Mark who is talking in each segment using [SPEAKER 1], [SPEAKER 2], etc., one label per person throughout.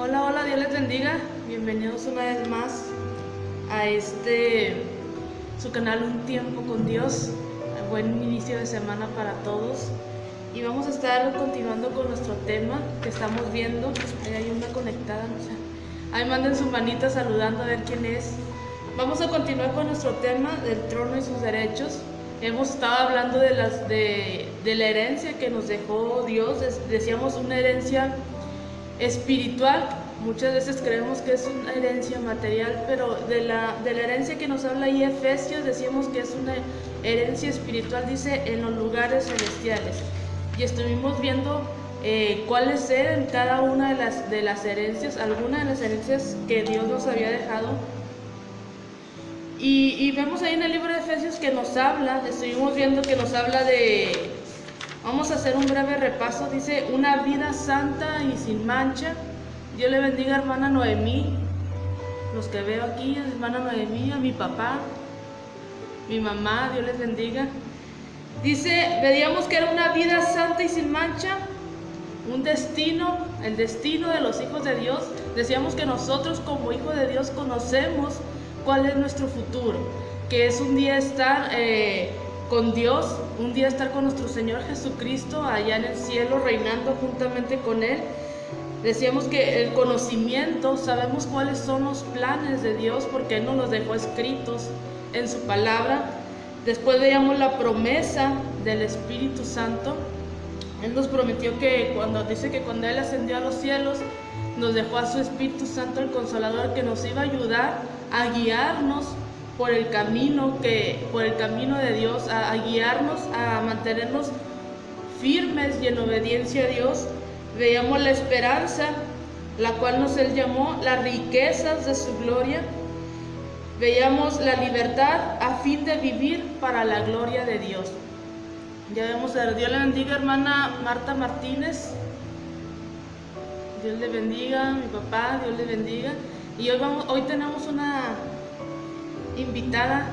[SPEAKER 1] Hola, hola, Dios les bendiga. Bienvenidos una vez más a su canal Un Tiempo con Dios. Buen inicio de semana para todos. Y vamos a estar continuando con nuestro tema que estamos viendo. Ahí hay una conectada, no sé. Ahí manden su manita saludando a ver quién es. Vamos a continuar con nuestro tema del trono y sus derechos. Hemos estado hablando de la herencia que nos dejó Dios. Decíamos una herencia espiritual. Muchas veces creemos que es una herencia material, pero de la herencia que nos habla ahí Efesios, decíamos que es una herencia espiritual, dice, en los lugares celestiales. Y estuvimos viendo cuáles eran cada una de las herencias, algunas de las herencias que Dios nos había dejado. Y vemos ahí en el libro de Efesios que nos habla, estuvimos viendo que nos habla de, vamos a hacer un breve repaso, dice, una vida santa y sin mancha. Dios le bendiga a hermana Noemí, los que veo aquí, a hermana Noemí, a mi papá, mi mamá, Dios les bendiga. Dice, veíamos que era una vida santa y sin mancha, un destino, el destino de los hijos de Dios. Decíamos que nosotros como hijos de Dios conocemos cuál es nuestro futuro, que es un día estar con Dios, un día estar con nuestro Señor Jesucristo allá en el cielo, reinando juntamente con Él. Decíamos que el conocimiento, sabemos cuáles son los planes de Dios porque Él nos los dejó escritos en su palabra. Después veíamos la promesa del Espíritu Santo. Él nos prometió que cuando Él ascendió a los cielos, nos dejó a su Espíritu Santo, el Consolador, que nos iba a ayudar a guiarnos por el camino de Dios, a guiarnos, a mantenernos firmes y en obediencia a Dios. Veíamos la esperanza, la cual Él llamó las riquezas de su gloria. Veíamos la libertad a fin de vivir para la gloria de Dios. Ya vemos, Dios le bendiga, hermana Marta Martínez. Dios le bendiga, mi papá, Dios le bendiga. Y hoy tenemos una invitada,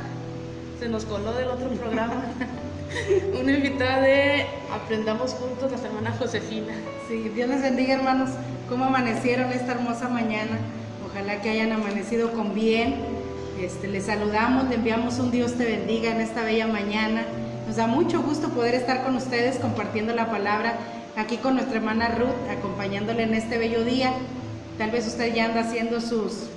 [SPEAKER 1] se nos coló del otro programa, una invitada de Aprendamos Juntos, nuestra hermana Josefina.
[SPEAKER 2] Sí, Dios les bendiga, hermanos. ¿Cómo amanecieron esta hermosa mañana? Ojalá que hayan amanecido con bien. Les saludamos, le enviamos un Dios te bendiga en esta bella mañana. Nos da mucho gusto poder estar con ustedes compartiendo la palabra aquí con nuestra hermana Ruth, acompañándole en este bello día. Tal vez usted ya anda haciendo sus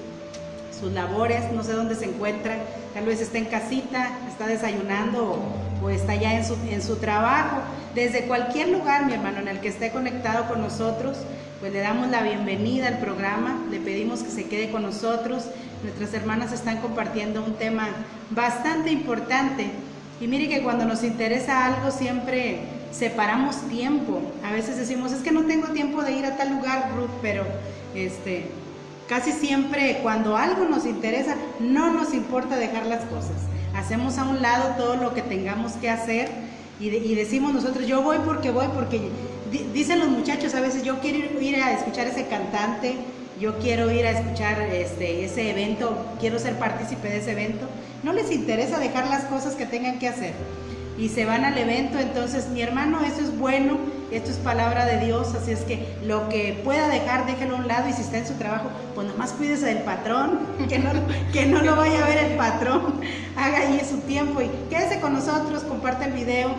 [SPEAKER 2] labores, no sé dónde se encuentra, tal vez está en casita, está desayunando o está ya en su trabajo. Desde cualquier lugar, mi hermano, en el que esté conectado con nosotros, pues le damos la bienvenida al programa, le pedimos que se quede con nosotros. Nuestras hermanas están compartiendo un tema bastante importante y mire que cuando nos interesa algo siempre separamos tiempo. A veces decimos, es que no tengo tiempo de ir a tal lugar, Ruth, pero casi siempre cuando algo nos interesa, no nos importa dejar las cosas. Hacemos a un lado todo lo que tengamos que hacer y decimos nosotros, yo voy porque dicen los muchachos a veces, yo quiero ir a escuchar ese cantante, yo quiero ir a escuchar ese evento, quiero ser partícipe de ese evento. No les interesa dejar las cosas que tengan que hacer y se van al evento. Entonces, mi hermano, eso es bueno, esto es palabra de Dios, así es que lo que pueda dejar, déjelo a un lado, y si está en su trabajo, pues nomás cuídese del patrón, que no lo vaya a ver el patrón, haga ahí su tiempo y quédese con nosotros, comparte el video,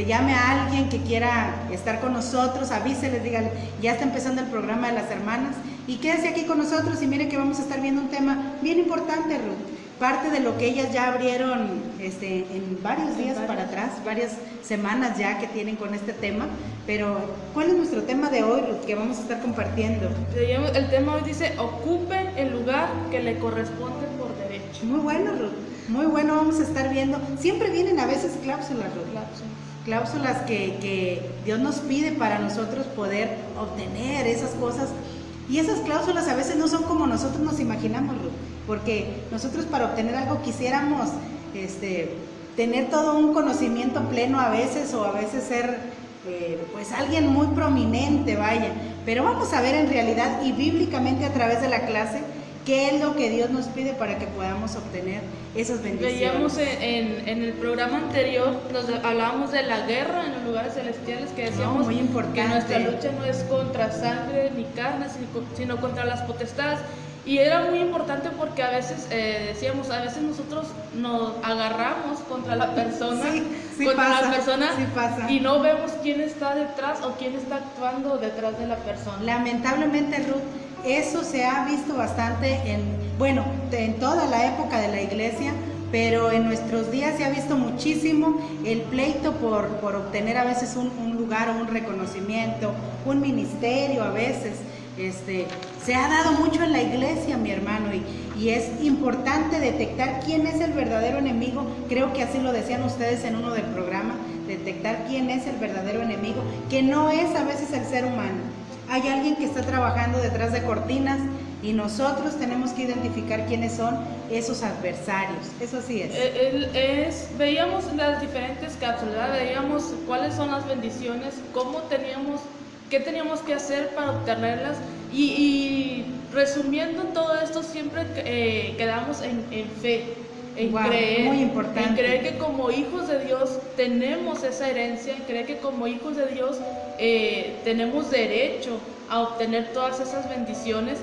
[SPEAKER 2] llame a alguien que quiera estar con nosotros, avíseles, dígale, ya está empezando el programa de las hermanas, y quédese aquí con nosotros y mire que vamos a estar viendo un tema bien importante, Ruth. Parte de lo que ellas ya abrieron en varios días para atrás, varias semanas ya que tienen con este tema. Pero, ¿cuál es nuestro tema de hoy, Ruth, que vamos a estar compartiendo?
[SPEAKER 1] El tema hoy dice, ocupen el lugar que le corresponde por derecho.
[SPEAKER 2] Muy bueno, Ruth, muy bueno, vamos a estar viendo. Siempre vienen a veces cláusulas, Ruth. Cláusulas que Dios nos pide para nosotros poder obtener esas cosas. Y esas cláusulas a veces no son como nosotros nos imaginamos, Ruth, porque nosotros para obtener algo quisiéramos tener todo un conocimiento pleno a veces, o a veces ser pues alguien muy prominente, vaya. Pero vamos a ver en realidad y bíblicamente a través de la clase ¿Qué es lo que Dios nos pide para que podamos obtener esas bendiciones?
[SPEAKER 1] Veíamos en el programa anterior, hablábamos de la guerra en los lugares celestiales, que decíamos
[SPEAKER 2] muy importante,
[SPEAKER 1] que nuestra lucha no es contra sangre ni carne, sino contra las potestades. Y era muy importante porque a veces decíamos, a veces nosotros nos agarramos contra la persona, y no vemos quién está detrás o quién está actuando detrás de la persona.
[SPEAKER 2] Lamentablemente, Ruth, eso se ha visto bastante en toda la época de la iglesia, pero en nuestros días se ha visto muchísimo el pleito por obtener a veces un lugar o un reconocimiento, un ministerio a veces. Se ha dado mucho en la iglesia, mi hermano, y es importante detectar quién es el verdadero enemigo. Creo que así lo decían ustedes en uno del programa, detectar quién es el verdadero enemigo, que no es a veces el ser humano. Hay alguien que está trabajando detrás de cortinas y nosotros tenemos que identificar quiénes son esos adversarios. Eso sí es.
[SPEAKER 1] Veíamos las diferentes cápsulas, veíamos cuáles son las bendiciones, qué teníamos que hacer para obtenerlas, y resumiendo todo esto siempre quedamos en fe, en creer,
[SPEAKER 2] muy importante.
[SPEAKER 1] en creer que como hijos de Dios tenemos esa herencia, en creer que como hijos de Dios tenemos derecho a obtener todas esas bendiciones,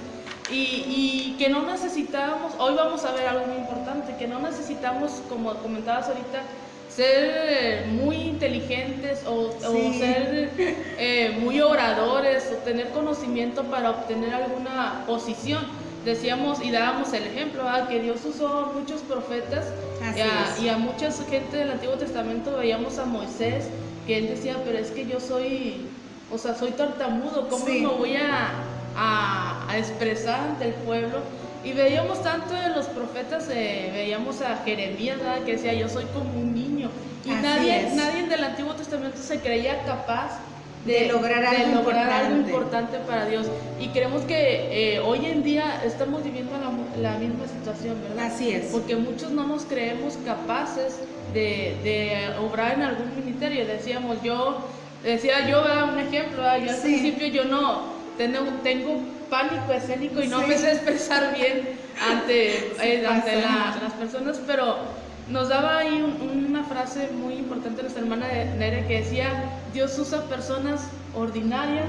[SPEAKER 1] y que no necesitamos, hoy vamos a ver algo muy importante, que no necesitamos, como comentabas ahorita, ser muy inteligentes o ser muy oradores o tener conocimiento para obtener alguna posición. Decíamos y dábamos el ejemplo, que Dios usó a muchos profetas y a mucha gente del Antiguo Testamento. Veíamos a Moisés, que él decía, pero es que yo soy tartamudo, ¿cómo me voy a expresar ante el pueblo? Y veíamos tanto de los profetas, veíamos a Jeremías, ¿verdad?, que decía, yo soy como un niño. Y nadie del Antiguo Testamento se creía capaz de lograr algo importante para Dios. Y creemos que hoy en día estamos viviendo la misma situación, ¿verdad?
[SPEAKER 2] Así es.
[SPEAKER 1] Porque muchos no nos creemos capaces de obrar en algún ministerio. Decía yo, un ejemplo, yo al principio yo no tengo pánico escénico y no me sé expresar bien ante las personas, pero nos daba ahí una frase muy importante nuestra hermana Nere, que decía, Dios usa personas ordinarias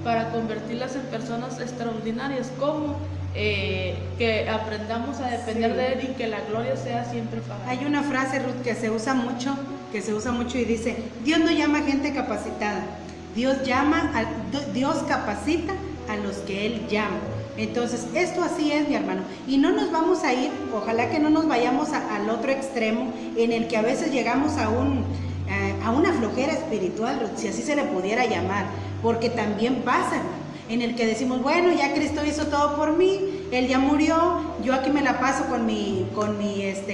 [SPEAKER 1] para convertirlas en personas extraordinarias. ¿Cómo? Que aprendamos a depender de Él y que la gloria sea siempre para Él.
[SPEAKER 2] Hay una frase, Ruth, que se usa mucho y dice, Dios no llama a gente capacitada, Dios capacita a los que Él llama. Entonces, esto así es, mi hermano. Y no nos vamos a ir, ojalá que no nos vayamos al otro extremo, en el que a veces llegamos a una flojera espiritual, si así se le pudiera llamar, porque también pasa, hermano, en el que decimos, bueno, ya Cristo hizo todo por mí, Él ya murió, yo aquí me la paso con mi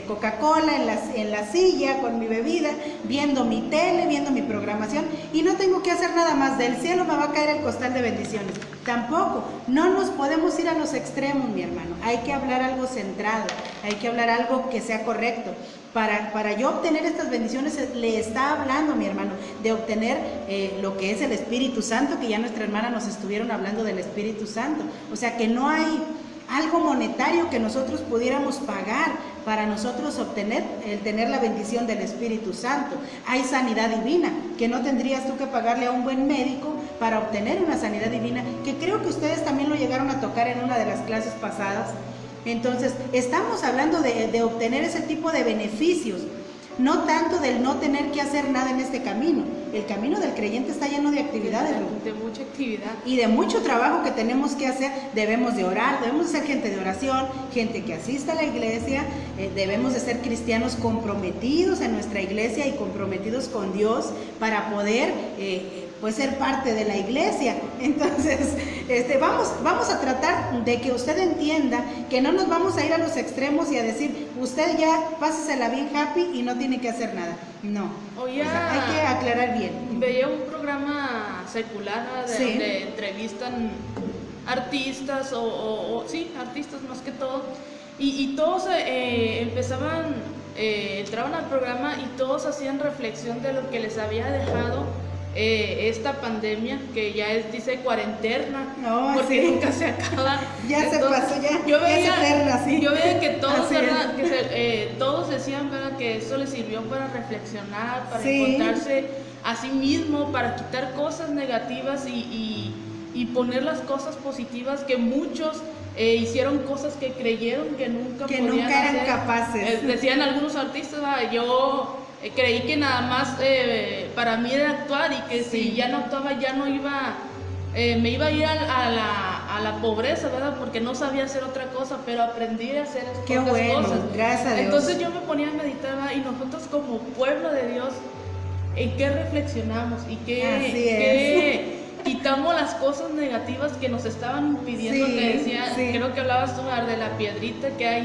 [SPEAKER 2] Coca-Cola en la silla, con mi bebida, viendo mi tele, viendo mi programación, y no tengo que hacer nada más, del cielo me va a caer el costal de bendiciones. Tampoco, no nos podemos ir a los extremos, mi hermano. Hay que hablar algo centrado, hay que hablar algo que sea correcto. Para yo obtener estas bendiciones, le está hablando, mi hermano, de obtener lo que es el Espíritu Santo, que ya nuestra hermana nos estuvieron hablando del Espíritu Santo. O sea que no hay algo monetario que nosotros pudiéramos pagar para nosotros obtener, el tener la bendición del Espíritu Santo. Hay sanidad divina, que no tendrías tú que pagarle a un buen médico para obtener una sanidad divina, que creo que ustedes también lo llegaron a tocar en una de las clases pasadas. Entonces, estamos hablando de obtener ese tipo de beneficios, no tanto del no tener que hacer nada en este camino. El camino del creyente está lleno de actividades,
[SPEAKER 1] de mucha actividad
[SPEAKER 2] y de mucho trabajo que tenemos que hacer. Debemos de orar, debemos de ser gente de oración, gente que asista a la iglesia, debemos de ser cristianos comprometidos en nuestra iglesia y comprometidos con Dios para poder pues ser parte de la iglesia. Entonces, vamos a tratar de que usted entienda que no nos vamos a ir a los extremos y a decir, usted ya pásesela bien happy y no tiene que hacer nada. No, hay que aclarar bien.
[SPEAKER 1] Veía un programa secular donde entrevistan artistas artistas más que todo, y todos entraban al programa y todos hacían reflexión de lo que les había dejado esta pandemia que ya dice cuarentena,
[SPEAKER 2] No,
[SPEAKER 1] porque
[SPEAKER 2] sí.
[SPEAKER 1] nunca se acaba.
[SPEAKER 2] Ya se pasó, ya
[SPEAKER 1] yo
[SPEAKER 2] es
[SPEAKER 1] veía,
[SPEAKER 2] eterna, sí.
[SPEAKER 1] yo veía que todos,
[SPEAKER 2] Así
[SPEAKER 1] ¿verdad? Todos decían, ¿verdad?, que eso les sirvió para reflexionar, para
[SPEAKER 2] Sí.
[SPEAKER 1] encontrarse a sí mismo, para quitar cosas negativas y poner las cosas positivas, que muchos hicieron cosas que creyeron que nunca
[SPEAKER 2] Que
[SPEAKER 1] podían
[SPEAKER 2] nunca eran
[SPEAKER 1] hacer.
[SPEAKER 2] capaces.
[SPEAKER 1] Decían algunos artistas, yo creí que nada más para mí era actuar, y que
[SPEAKER 2] Sí.
[SPEAKER 1] si ya no actuaba ya no iba, me iba a ir a la pobreza, ¿verdad? Porque no sabía hacer otra cosa, pero aprendí a hacer
[SPEAKER 2] Qué
[SPEAKER 1] otras
[SPEAKER 2] bueno,
[SPEAKER 1] cosas.
[SPEAKER 2] gracias a Dios.
[SPEAKER 1] Entonces yo me ponía a meditar, ¿verdad? Y nosotros como pueblo de Dios, ¿en qué reflexionamos? ¿Y
[SPEAKER 2] Así
[SPEAKER 1] qué quitamos las cosas negativas que nos estaban impidiendo?
[SPEAKER 2] Sí,
[SPEAKER 1] Que decía,
[SPEAKER 2] sí.
[SPEAKER 1] creo que hablabas tú, ¿verdad?, de la piedrita que hay,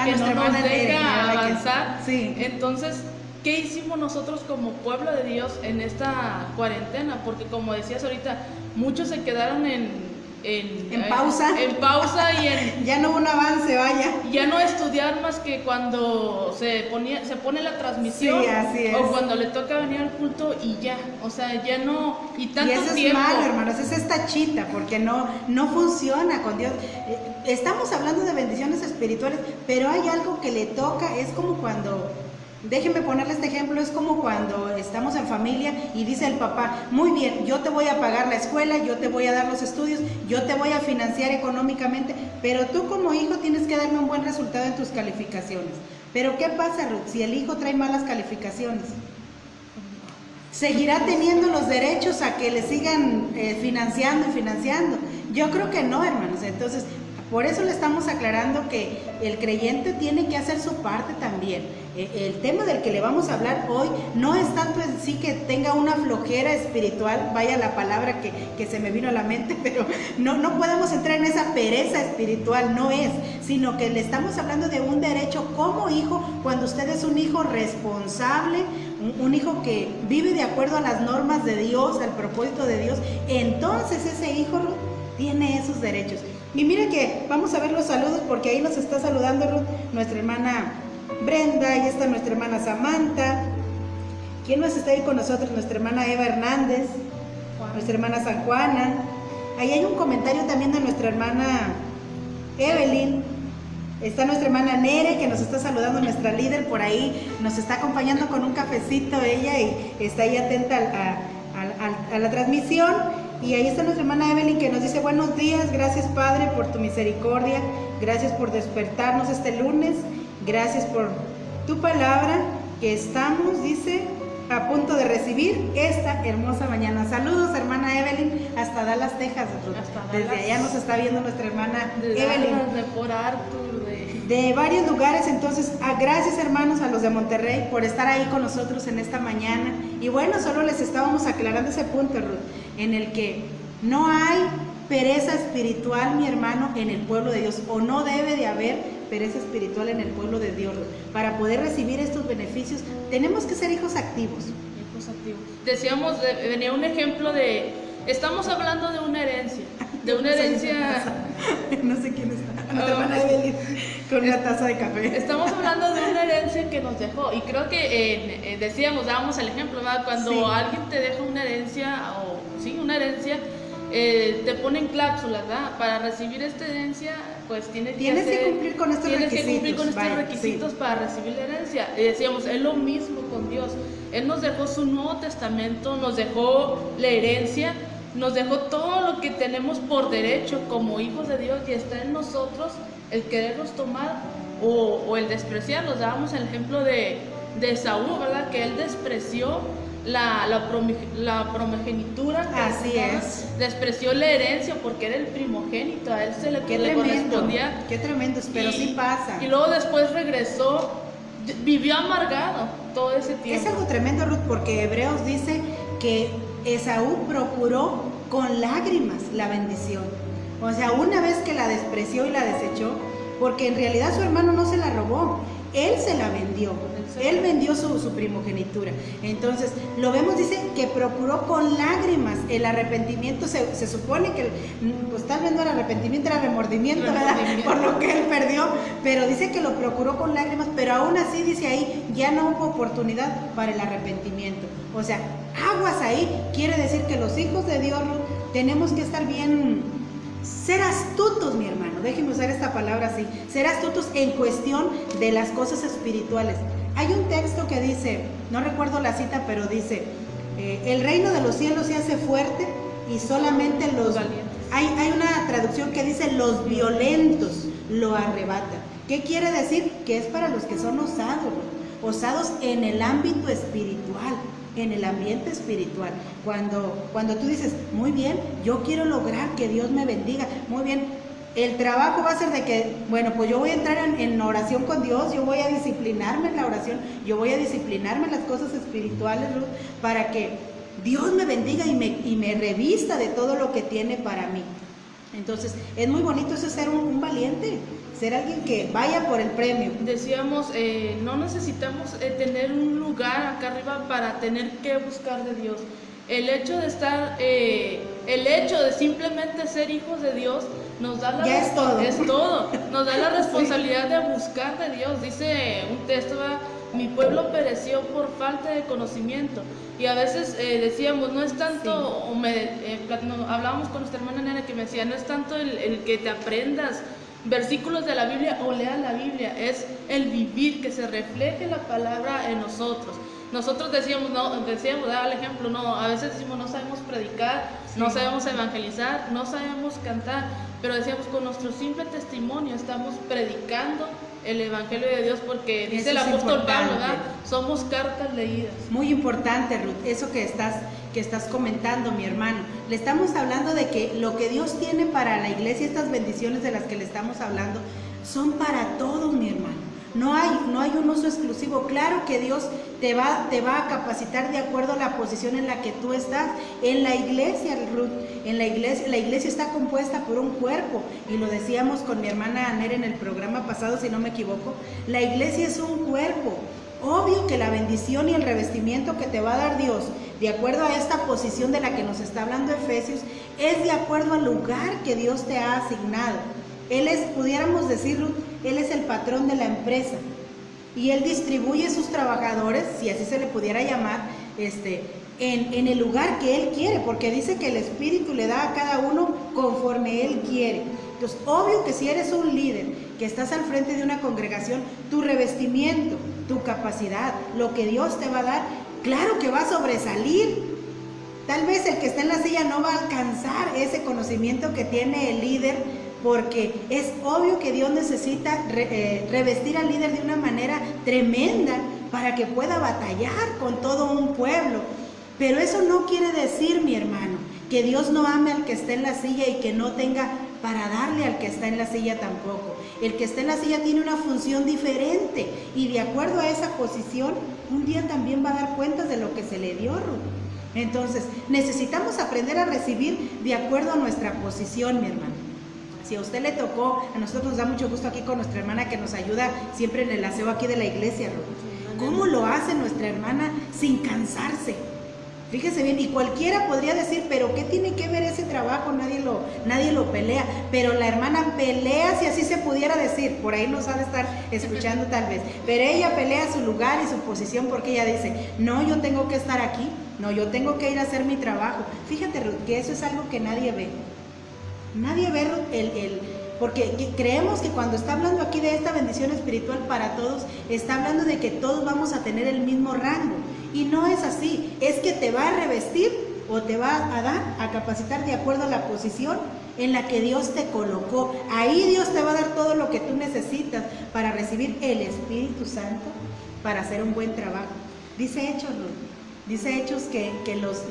[SPEAKER 1] que
[SPEAKER 2] nuestra
[SPEAKER 1] no nos
[SPEAKER 2] hermana Nere,
[SPEAKER 1] deja
[SPEAKER 2] ¿verdad?
[SPEAKER 1] avanzar.
[SPEAKER 2] Sí.
[SPEAKER 1] Entonces, ¿qué hicimos nosotros como pueblo de Dios en esta cuarentena? Porque como decías ahorita, muchos se quedaron en
[SPEAKER 2] pausa.
[SPEAKER 1] En pausa y
[SPEAKER 2] Ya no hubo un avance, vaya.
[SPEAKER 1] ya no estudiar más que cuando se pone la transmisión,
[SPEAKER 2] Sí, así es.
[SPEAKER 1] o cuando le toca venir al culto y ya, o sea, ya no, y tanto
[SPEAKER 2] Y eso es
[SPEAKER 1] tiempo.
[SPEAKER 2] malo, hermanos, es esta chita, porque no funciona con Dios. Estamos hablando de bendiciones espirituales, pero hay algo que le toca, es como cuando, déjenme ponerle este ejemplo, es como cuando estamos en familia y dice el papá, muy bien, yo te voy a pagar la escuela, yo te voy a dar los estudios, yo te voy a financiar económicamente, pero tú como hijo tienes que darme un buen resultado en tus calificaciones. Pero ¿qué pasa, Ruth, si el hijo trae malas calificaciones? ¿Seguirá teniendo los derechos a que le sigan financiando y financiando? Yo creo que no, hermanos. Entonces, por eso le estamos aclarando que el creyente tiene que hacer su parte también. El tema del que le vamos a hablar hoy no es tanto en sí que tenga una flojera espiritual, vaya la palabra que se me vino a la mente, pero no podemos entrar en esa pereza espiritual, no es, sino que le estamos hablando de un derecho como hijo, cuando usted es un hijo responsable, un hijo que vive de acuerdo a las normas de Dios, al propósito de Dios, entonces ese hijo tiene esos derechos. Y mira que vamos a ver los saludos, porque ahí nos está saludando Ruth, nuestra hermana Brenda, ahí está nuestra hermana Samantha. ¿Quién más está ahí con nosotros? Nuestra hermana Eva Hernández, nuestra hermana San Juana. Ahí hay un comentario también de nuestra hermana Evelyn. Está nuestra hermana Nere, que nos está saludando, nuestra líder por ahí, nos está acompañando con un cafecito ella y está ahí atenta a la transmisión. Y ahí está nuestra hermana Evelyn, que nos dice: buenos días, gracias Padre por tu misericordia, gracias por despertarnos este lunes, gracias por tu palabra que estamos, dice, a punto de recibir esta hermosa mañana. Saludos, hermana Evelyn, hasta Dallas, Texas. Desde allá nos está viendo nuestra hermana Evelyn.
[SPEAKER 1] De por Arthur,
[SPEAKER 2] de varios lugares. Entonces, gracias, hermanos, a los de Monterrey por estar ahí con nosotros en esta mañana. Y bueno, solo les estábamos aclarando ese punto, Ruth, en el que no hay pereza espiritual, mi hermano, en el pueblo de Dios, o no debe de haber pereza espiritual en el pueblo de Dios. Para poder recibir estos beneficios tenemos que ser hijos activos.
[SPEAKER 1] Hijos activos. Decíamos, venía un ejemplo estamos hablando de una herencia,
[SPEAKER 2] no sé quién está, con una taza de café.
[SPEAKER 1] Estamos hablando de una herencia que nos dejó, y creo que dábamos el ejemplo, ¿verdad? Cuando
[SPEAKER 2] sí,
[SPEAKER 1] alguien te deja una herencia, te ponen cláusulas, ¿verdad? Para recibir esta herencia, pues tienes que cumplir con estos requisitos para recibir la herencia. Y decíamos, es lo mismo con Dios. Él nos dejó su Nuevo Testamento, nos dejó la herencia, nos dejó todo lo que tenemos por derecho como hijos de Dios, y está en nosotros el quererlos tomar o el despreciarlos. Dábamos el ejemplo de Saúl, ¿verdad? Que él despreció la primogenitura.
[SPEAKER 2] Así es.
[SPEAKER 1] Despreció la herencia porque era el primogénito, a él se le correspondía.
[SPEAKER 2] Qué tremendo, pero sí pasa.
[SPEAKER 1] Y luego después regresó, vivió amargado todo ese tiempo.
[SPEAKER 2] Es algo tremendo, Ruth, porque Hebreos dice que Esaú procuró con lágrimas la bendición. O sea, una vez que la despreció y la desechó, porque en realidad su hermano no se la robó, él se la vendió, él vendió su primogenitura. Entonces, lo vemos, dice que procuró con lágrimas el arrepentimiento. Se supone que, pues tal vez no era arrepentimiento, era remordimiento, ¿verdad? Por lo que él perdió, pero dice que lo procuró con lágrimas, pero aún así dice ahí, ya no hubo oportunidad para el arrepentimiento. O sea, aguas ahí, quiere decir que los hijos de Dios tenemos que estar bien, ser astutos, mi hermano, déjeme usar esta palabra así, ser astutos en cuestión de las cosas espirituales. Hay un texto que dice, no recuerdo la cita, pero dice, el reino de los cielos se hace fuerte y solamente los valientes. Hay una traducción que dice, los violentos lo arrebatan. ¿Qué quiere decir? Que es para los que son osados en el ámbito espiritual, en el ambiente espiritual. Cuando tú dices, muy bien, yo quiero lograr que Dios me bendiga, muy bien, el trabajo va a ser de que, bueno, pues yo voy a entrar en oración con Dios, yo voy a disciplinarme en la oración, yo voy a disciplinarme en las cosas espirituales, Ruth, para que Dios me bendiga y me revista de todo lo que tiene para mí. Entonces, es muy bonito eso, ser un valiente, ser alguien que vaya por el premio.
[SPEAKER 1] Decíamos, no necesitamos tener un lugar acá arriba para tener que buscar de Dios. El hecho de estar, el hecho de simplemente ser hijos de Dios nos da la
[SPEAKER 2] es todo.
[SPEAKER 1] Nos da la responsabilidad de buscar de Dios. Dice un texto, mi pueblo pereció por falta de conocimiento. Y a veces decíamos, no es tanto, hablábamos con nuestra hermana Nena que me decía, no es tanto el que te aprendas versículos de la Biblia o leas la Biblia, es el vivir, que se refleje la palabra en nosotros. Nosotros decíamos, daba el ejemplo, a veces decimos no sabemos predicar, no sabemos evangelizar, no sabemos cantar, pero decíamos con nuestro simple testimonio estamos predicando el evangelio de Dios, porque dice el apóstol Pablo, ¿verdad? Somos cartas leídas.
[SPEAKER 2] Muy importante, Ruth, eso que estás comentando, mi hermano. Le estamos hablando de que lo que Dios tiene para la iglesia, estas bendiciones de las que le estamos hablando, son para todos, mi hermano. No hay un uso exclusivo. Claro que Dios te va a capacitar de acuerdo a la posición en la que tú estás. En la iglesia, Ruth, la iglesia está compuesta por un cuerpo, y lo decíamos con mi hermana Aner en el programa pasado, si no me equivoco. La iglesia es un cuerpo. Obvio que la bendición y el revestimiento que te va a dar Dios, de acuerdo a esta posición de la que nos está hablando Efesios, es de acuerdo al lugar que Dios te ha asignado. Él es, pudiéramos decir, Ruth, Él es el patrón de la empresa, y Él distribuye sus trabajadores, si así se le pudiera llamar, en el lugar que Él quiere, porque dice que el Espíritu le da a cada uno conforme Él quiere. Entonces, obvio que si eres un líder, que estás al frente de una congregación, tu revestimiento, tu capacidad, lo que Dios te va a dar, claro que va a sobresalir. Tal vez el que está en la silla no va a alcanzar ese conocimiento que tiene el líder, porque es obvio que Dios necesita revestir al líder de una manera tremenda para que pueda batallar con todo un pueblo. Pero eso no quiere decir, mi hermano, que Dios no ame al que está en la silla y que no tenga para darle al que está en la silla tampoco. El que está en la silla tiene una función diferente, y de acuerdo a esa posición, un día también va a dar cuentas de lo que se le dio, Ruth. Entonces, necesitamos aprender a recibir de acuerdo a nuestra posición, mi hermano. Si a usted le tocó, a nosotros nos da mucho gusto aquí con nuestra hermana que nos ayuda siempre en el aseo aquí de la iglesia, Ruth. ¿Cómo lo hace nuestra hermana sin cansarse? Fíjese bien, y cualquiera podría decir, pero ¿qué tiene que ver ese trabajo? Nadie lo pelea, pero la hermana pelea, si así se pudiera decir, por ahí nos ha de estar escuchando tal vez, pero ella pelea su lugar y su posición, porque ella dice, no, yo tengo que estar aquí, no, yo tengo que ir a hacer mi trabajo. Fíjate, Ruth, que eso es algo que nadie ve. Nadie ve porque creemos que cuando está hablando aquí de esta bendición espiritual para todos, está hablando de que todos vamos a tener el mismo rango, y no es así. Es que te va a revestir o te va a dar, a capacitar de acuerdo a la posición en la que Dios te colocó. Ahí Dios te va a dar todo lo que tú necesitas para recibir el Espíritu Santo, para hacer un buen trabajo. Dice Hechos que los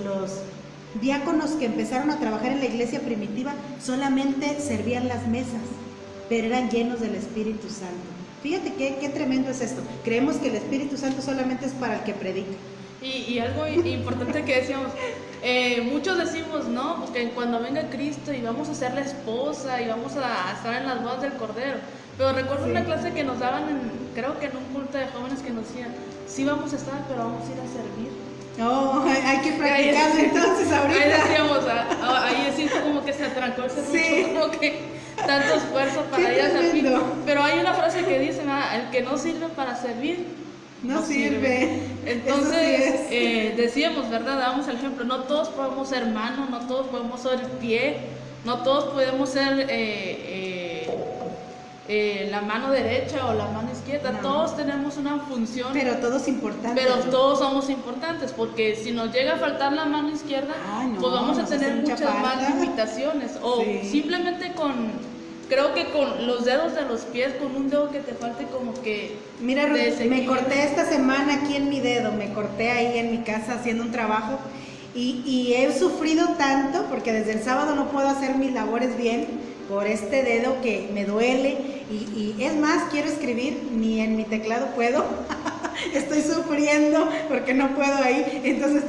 [SPEAKER 2] diáconos que empezaron a trabajar en la iglesia primitiva solamente servían las mesas, pero eran llenos del Espíritu Santo. Fíjate qué tremendo es esto. Creemos que el Espíritu Santo solamente es para el que predica.
[SPEAKER 1] Y algo importante que decíamos, muchos decimos, ¿no? Porque cuando venga Cristo y vamos a ser la esposa y vamos a estar en las bodas del Cordero. Pero recuerdo una clase que nos daban, creo que en un culto de jóvenes, que nos decían, sí vamos a estar, pero vamos a ir a servir.
[SPEAKER 2] Oh, hay que practicarlo entonces ahorita.
[SPEAKER 1] Ahí decíamos, ahí sí como que se atrancó ese mucho, como que tanto esfuerzo para ir a servir. Pero hay una frase que dice, el que no sirve para servir,
[SPEAKER 2] no sirve.
[SPEAKER 1] Entonces, decíamos, ¿verdad? Dábamos el ejemplo, no todos podemos ser mano, no todos podemos ser pie, no todos podemos ser la mano derecha o la mano izquierda, no. Todos tenemos una función.
[SPEAKER 2] Pero todos importantes.
[SPEAKER 1] Pero todos somos importantes, porque si nos llega a faltar la mano izquierda, pues vamos a tener muchas más limitaciones. O simplemente creo que con los dedos de los pies, con un dedo que te falte como que...
[SPEAKER 2] Mira, Ruth, me corté esta semana aquí en mi dedo, me corté ahí en mi casa haciendo un trabajo y he sufrido tanto porque desde el sábado no puedo hacer mis labores bien por este dedo que me duele y es más, quiero escribir, ni en mi teclado puedo, estoy sufriendo porque no puedo ahí, entonces...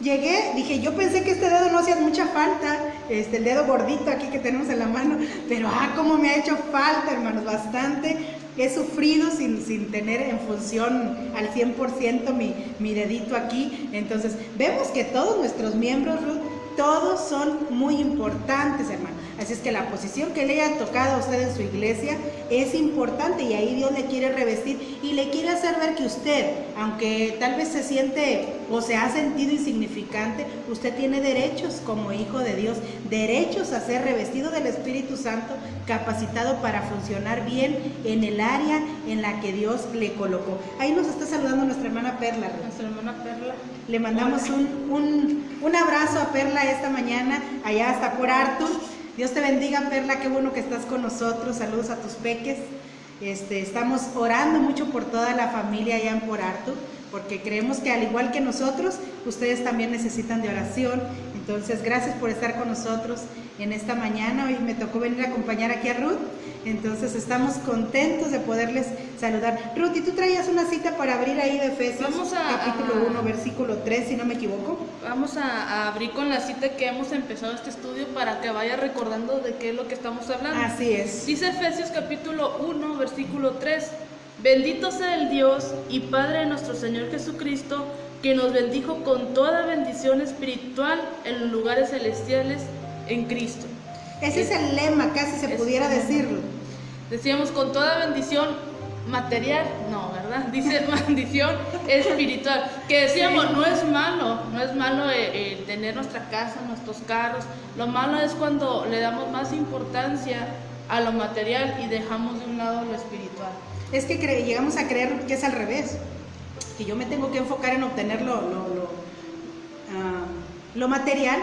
[SPEAKER 2] Llegué, dije, yo pensé que este dedo no hacía mucha falta, el dedo gordito aquí que tenemos en la mano, pero cómo me ha hecho falta, hermanos, bastante. He sufrido sin tener en función al 100% mi dedito aquí. Entonces, vemos que todos nuestros miembros, Ruth, todos son muy importantes, hermano. Así es que la posición que le haya tocado a usted en su iglesia es importante y ahí Dios le quiere revestir y le quiere hacer ver que usted, aunque tal vez se siente o se ha sentido insignificante, usted tiene derechos como hijo de Dios, derechos a ser revestido del Espíritu Santo, capacitado para funcionar bien en el área en la que Dios le colocó. Ahí nos está saludando nuestra hermana Perla.
[SPEAKER 1] Nuestra hermana Perla.
[SPEAKER 2] Le mandamos un abrazo a Perla esta mañana, allá hasta por Arthur. Dios te bendiga, Perla, qué bueno que estás con nosotros. Saludos a tus peques. Estamos orando mucho por toda la familia allá en Port Arthur, porque creemos que al igual que nosotros, ustedes también necesitan de oración. Entonces, gracias por estar con nosotros en esta mañana. Hoy me tocó venir a acompañar aquí a Ruth. Entonces, estamos contentos de poderles saludar. Ruth, ¿y tú traías una cita para abrir ahí de Efesios? Capítulo 1, versículo 3, si no me equivoco.
[SPEAKER 1] Vamos a abrir con la cita que hemos empezado este estudio para que vaya recordando de qué es lo que estamos hablando.
[SPEAKER 2] Así es.
[SPEAKER 1] Dice Efesios capítulo 1, versículo 3. Bendito sea el Dios y Padre de nuestro Señor Jesucristo, que nos bendijo con toda bendición espiritual en los lugares celestiales en Cristo.
[SPEAKER 2] Ese es el lema, casi se pudiera decirlo.
[SPEAKER 1] Decíamos con toda bendición material, no, ¿verdad? Dice bendición espiritual, que decíamos, no es malo tener nuestra casa, nuestros carros. Lo malo es cuando le damos más importancia a lo material y dejamos de un lado lo espiritual.
[SPEAKER 2] Es que llegamos a creer que es al revés, que yo me tengo que enfocar en obtener lo material,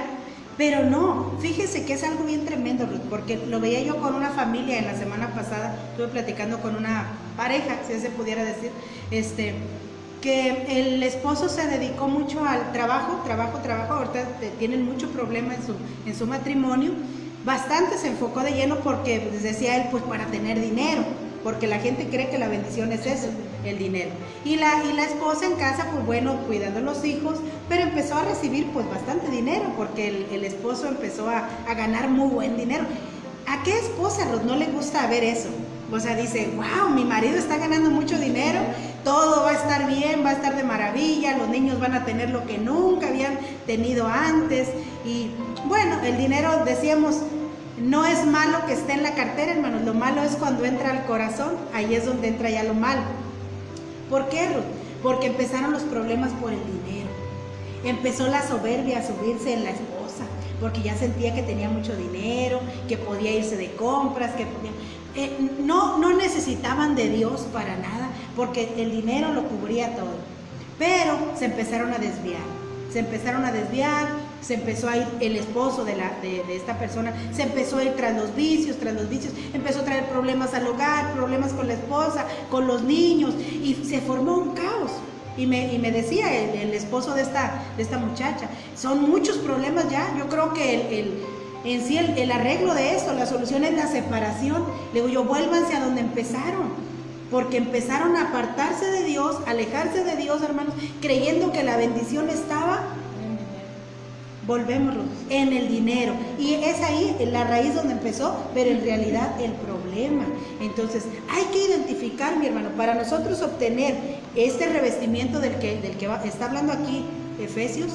[SPEAKER 2] pero no, fíjese que es algo bien tremendo, Ruth, porque lo veía yo con una familia en la semana pasada, estuve platicando con una pareja, si se pudiera decir, que el esposo se dedicó mucho al trabajo, ahorita tienen mucho problema en su matrimonio, bastante se enfocó de lleno porque decía él, pues para tener dinero, porque la gente cree que la bendición es eso, el dinero. Y la esposa en casa, pues bueno, cuidando a los hijos, pero empezó a recibir pues bastante dinero, porque el esposo empezó a ganar muy buen dinero. ¿A qué esposa, Ruth, no le gusta ver eso? O sea, dice, wow, mi marido está ganando mucho dinero, todo va a estar bien, va a estar de maravilla, los niños van a tener lo que nunca habían tenido antes. Y bueno, el dinero, decíamos, no es malo que esté en la cartera, hermanos, lo malo es cuando entra al corazón, ahí es donde entra ya lo malo. ¿Por qué, Ruth? Porque empezaron los problemas por el dinero, empezó la soberbia a subirse en la esposa, porque ya sentía que tenía mucho dinero, que podía irse de compras, que podía... no necesitaban de Dios para nada, porque el dinero lo cubría todo, pero se empezaron a desviar, se empezó a ir el esposo de esta persona, se empezó a ir tras los vicios, empezó a traer problemas al hogar, problemas con la esposa, con los niños, y se formó un caos. Y me decía el esposo de esta muchacha, son muchos problemas ya, yo creo que en sí el arreglo de esto, la solución es la separación. Le digo yo, vuélvanse a donde empezaron. porque empezaron a apartarse de Dios, alejarse de Dios, hermanos, creyendo que la bendición estaba, volvemos, en el dinero. Y es ahí la raíz donde empezó, pero en realidad el problema. Entonces, hay que identificar, mi hermano, para nosotros obtener este revestimiento del que está hablando aquí Efesios.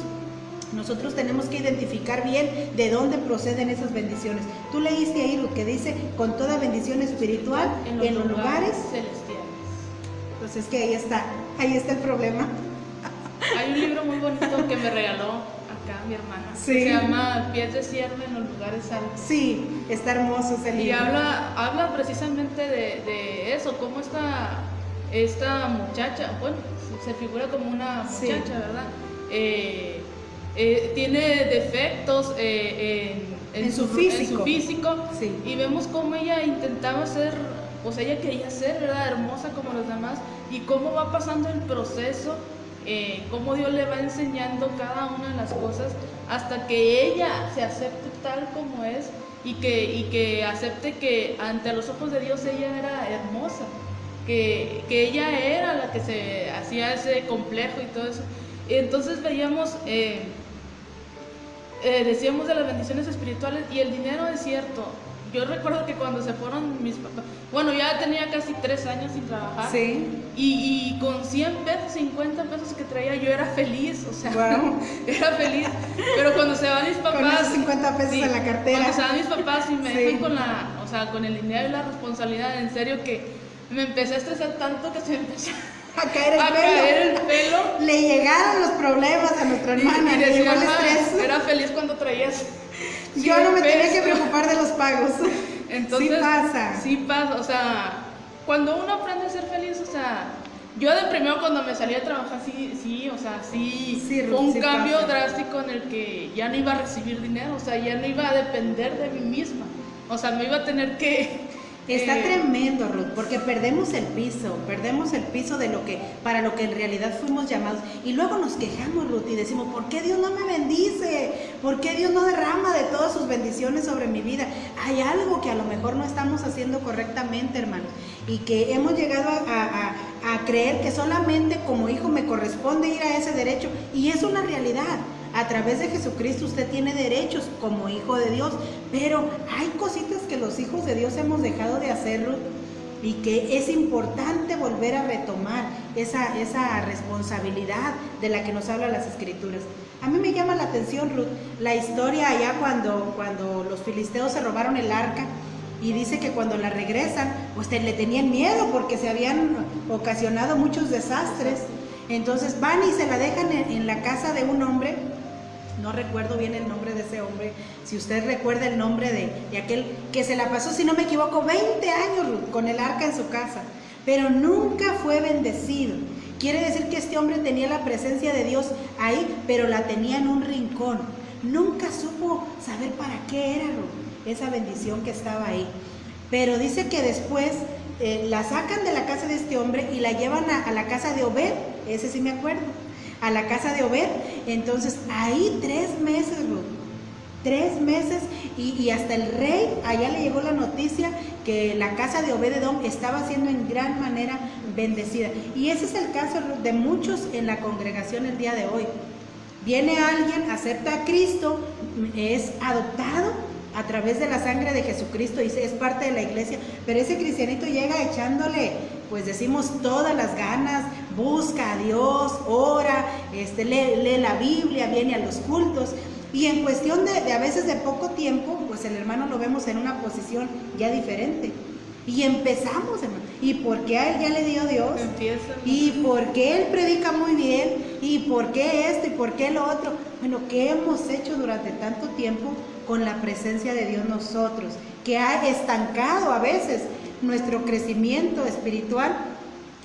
[SPEAKER 2] Nosotros tenemos que identificar bien de dónde proceden esas bendiciones. Tú leíste ahí lo que dice, con toda bendición espiritual en los lugares
[SPEAKER 1] celestiales.
[SPEAKER 2] Pues es que ahí está el problema.
[SPEAKER 1] Hay un libro muy bonito que me regaló acá mi hermana.
[SPEAKER 2] Sí.
[SPEAKER 1] Se llama Pies de sierva en los lugares altos.
[SPEAKER 2] Sí, está hermoso ese libro.
[SPEAKER 1] Y habla precisamente de eso, cómo esta muchacha, bueno, se figura como una muchacha,
[SPEAKER 2] sí,
[SPEAKER 1] ¿verdad? Tiene defectos en su físico,
[SPEAKER 2] sí,
[SPEAKER 1] y vemos cómo ella intentaba ser, pues ella quería ser, ¿verdad?, hermosa como los demás, y cómo va pasando el proceso, cómo Dios le va enseñando cada una de las cosas hasta que ella se acepte tal como es y que acepte que ante los ojos de Dios ella era hermosa, que ella era la que se hacía ese complejo y todo eso. Entonces veíamos, decíamos de las bendiciones espirituales y el dinero es cierto. Yo recuerdo que cuando se fueron mis papás, bueno, ya tenía casi 3 años sin trabajar,
[SPEAKER 2] sí,
[SPEAKER 1] y con 100 pesos, 50 pesos que traía, yo era feliz, o sea,
[SPEAKER 2] wow,
[SPEAKER 1] era feliz. Pero cuando se van mis papás,
[SPEAKER 2] con esos 50 pesos
[SPEAKER 1] sí,
[SPEAKER 2] en la cartera,
[SPEAKER 1] cuando se van mis papás y me
[SPEAKER 2] sí,
[SPEAKER 1] dejan con el dinero y la responsabilidad, en serio que me empecé a estresar tanto que se me empezó
[SPEAKER 2] a caer el pelo. Le llegaron los problemas a nuestra hermana, le llegó el estrés.
[SPEAKER 1] Era feliz cuando traías.
[SPEAKER 2] Yo no me tenía que preocupar de los pagos.
[SPEAKER 1] Entonces,
[SPEAKER 2] sí pasa,
[SPEAKER 1] o sea, cuando uno aprende a ser feliz, o sea, yo de primero cuando me salí a trabajar, sí, fue un cambio drástico en el que ya no iba a recibir dinero, o sea, ya no iba a depender de mí misma, o sea, me iba a tener que...
[SPEAKER 2] Está tremendo, Ruth, porque perdemos el piso para lo que en realidad fuimos llamados. Y luego nos quejamos, Ruth, y decimos, ¿por qué Dios no me bendice? ¿Por qué Dios no derrama de todas sus bendiciones sobre mi vida? Hay algo que a lo mejor no estamos haciendo correctamente, hermanos, y que hemos llegado a creer que solamente como hijo me corresponde ir a ese derecho, y es una realidad. A través de Jesucristo usted tiene derechos como hijo de Dios, pero hay cositas que los hijos de Dios hemos dejado de hacer, Ruth, y que es importante volver a retomar esa responsabilidad de la que nos hablan las Escrituras. A mí me llama la atención, Ruth, la historia allá cuando los filisteos se robaron el arca, y dice que cuando la regresan, pues le tenían miedo porque se habían ocasionado muchos desastres. Entonces van y se la dejan en la casa de un hombre. No recuerdo bien el nombre de ese hombre. Si usted recuerda el nombre de aquel que se la pasó, si no me equivoco, 20 años, Ruth, con el arca en su casa, pero nunca fue bendecido. Quiere decir que este hombre tenía la presencia de Dios ahí, pero la tenía en un rincón. Nunca supo saber para qué era, Ruth, esa bendición que estaba ahí. Pero dice que después la sacan de la casa de este hombre y la llevan a la casa de Obed. Ese sí me acuerdo, a la casa de Obed. Entonces ahí 3 meses, Ruth, 3 meses, y hasta el rey allá le llegó la noticia que la casa de Obed-Edom estaba siendo en gran manera bendecida. Y ese es el caso, Ruth, de muchos en la congregación el día de hoy. Viene alguien, acepta a Cristo, es adoptado a través de la sangre de Jesucristo y es parte de la iglesia, pero ese cristianito llega echándole, pues decimos, todas las ganas, busca a Dios, ora, lee la Biblia, viene a los cultos, y en cuestión de a veces de poco tiempo, pues el hermano lo vemos en una posición ya diferente. Y empezamos, hermano, y porque a él ya le dio Dios, y porque él predica muy bien, y porque esto, y porque lo otro. Bueno, ¿qué hemos hecho durante tanto tiempo con la presencia de Dios nosotros? Que ha estancado a veces nuestro crecimiento espiritual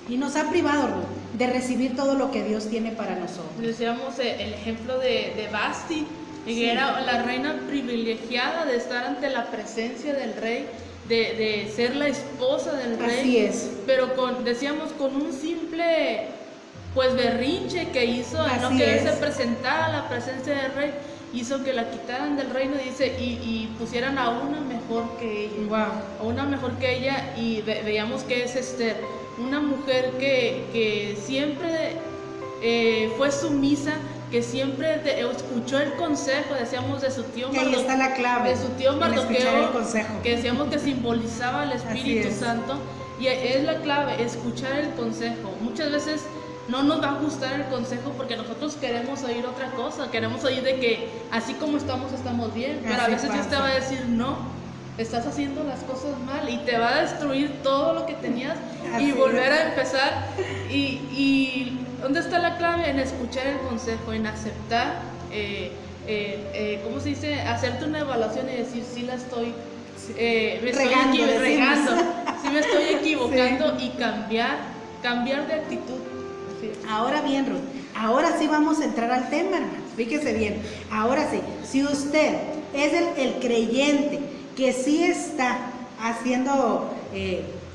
[SPEAKER 2] y nos ha privado, Ruth, de recibir todo lo que Dios tiene para nosotros.
[SPEAKER 1] Decíamos el ejemplo de Basti, que
[SPEAKER 2] sí,
[SPEAKER 1] era la reina privilegiada de estar ante la presencia del rey, de ser la esposa del rey.
[SPEAKER 2] Así es.
[SPEAKER 1] Pero decíamos con un simple, pues, berrinche que hizo, de no quererse presentar a la presencia del rey, hizo que la quitaran del reino, dice, y pusieran a una mejor que ella.
[SPEAKER 2] Wow.
[SPEAKER 1] A una mejor que ella, y veíamos que es Esther, una mujer que siempre fue sumisa, que siempre escuchó el consejo, decíamos, de su tío
[SPEAKER 2] Mardoqueo. Ahí está la clave.
[SPEAKER 1] De su tío Mardoqueo, que decíamos que simbolizaba el Espíritu Santo. Y es la clave, escuchar el consejo. Muchas veces no nos va a gustar el consejo porque nosotros queremos oír otra cosa, queremos oír de que así como estamos bien, pero a veces Dios te va a decir no, estás haciendo las cosas mal y te va a destruir todo lo que tenías y volver a empezar. Y ¿dónde está la clave? En escuchar el consejo, en aceptar, ¿cómo se dice? Hacerte una evaluación y decir sí la estoy regando, sí me estoy equivocando, y cambiar de actitud. Sí.
[SPEAKER 2] Ahora bien, Ruth, ahora sí vamos a entrar al tema, hermanos. Fíjese bien, ahora sí, si usted es el creyente que sí está haciendo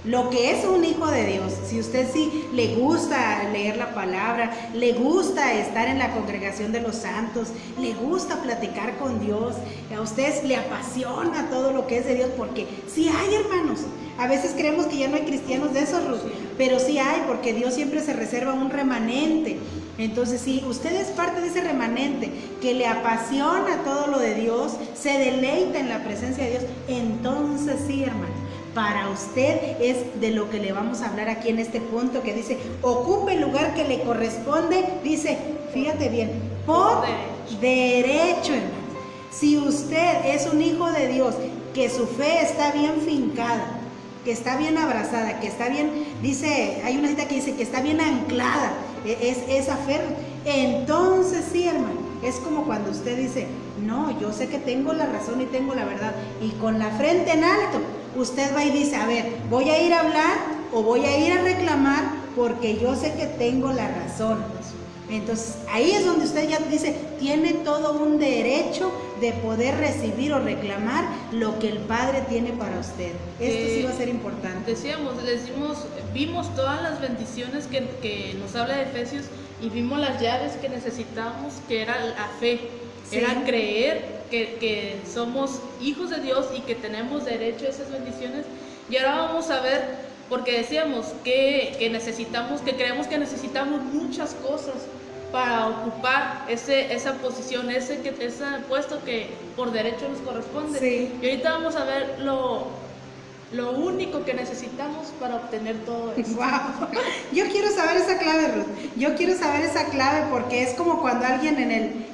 [SPEAKER 2] lo que es un hijo de Dios, si usted sí le gusta leer la palabra, le gusta estar en la congregación de los santos, le gusta platicar con Dios, a usted le apasiona todo lo que es de Dios, porque sí hay, hermanos. A veces creemos que ya no hay cristianos de esos, Ruth, pero sí hay, porque Dios siempre se reserva un remanente. Entonces, si usted es parte de ese remanente que le apasiona todo lo de Dios, se deleita en la presencia de Dios, entonces sí, hermano, para usted es de lo que le vamos a hablar aquí en este punto que dice, ocupe el lugar que le corresponde, dice, fíjate bien, por derecho, hermano. Si usted es un hijo de Dios, que su fe está bien fincada, que está bien abrazada, que está bien, dice, hay una cita que dice que está bien anclada, es esa fe, entonces sí, hermano, es como cuando usted dice, no, yo sé que tengo la razón y tengo la verdad, y con la frente en alto, usted va y dice, a ver, voy a ir a hablar o voy a ir a reclamar porque yo sé que tengo la razón. Entonces, ahí es donde usted ya dice, tiene todo un derecho de poder recibir o reclamar lo que el Padre tiene para usted. Esto sí va a ser importante.
[SPEAKER 1] Vimos todas las bendiciones que nos habla de Efesios, y vimos las llaves que necesitamos, que era la fe, era creer que somos hijos de Dios y que tenemos derecho a esas bendiciones. Y ahora vamos a ver, porque decíamos que necesitamos, que creemos que necesitamos muchas cosas para ocupar esa posición, ese puesto que por derecho nos corresponde.
[SPEAKER 2] Sí.
[SPEAKER 1] Y ahorita vamos a ver lo único que necesitamos para obtener todo eso.
[SPEAKER 2] Wow. Yo quiero saber esa clave, Ruth. Yo quiero saber esa clave, porque es como cuando alguien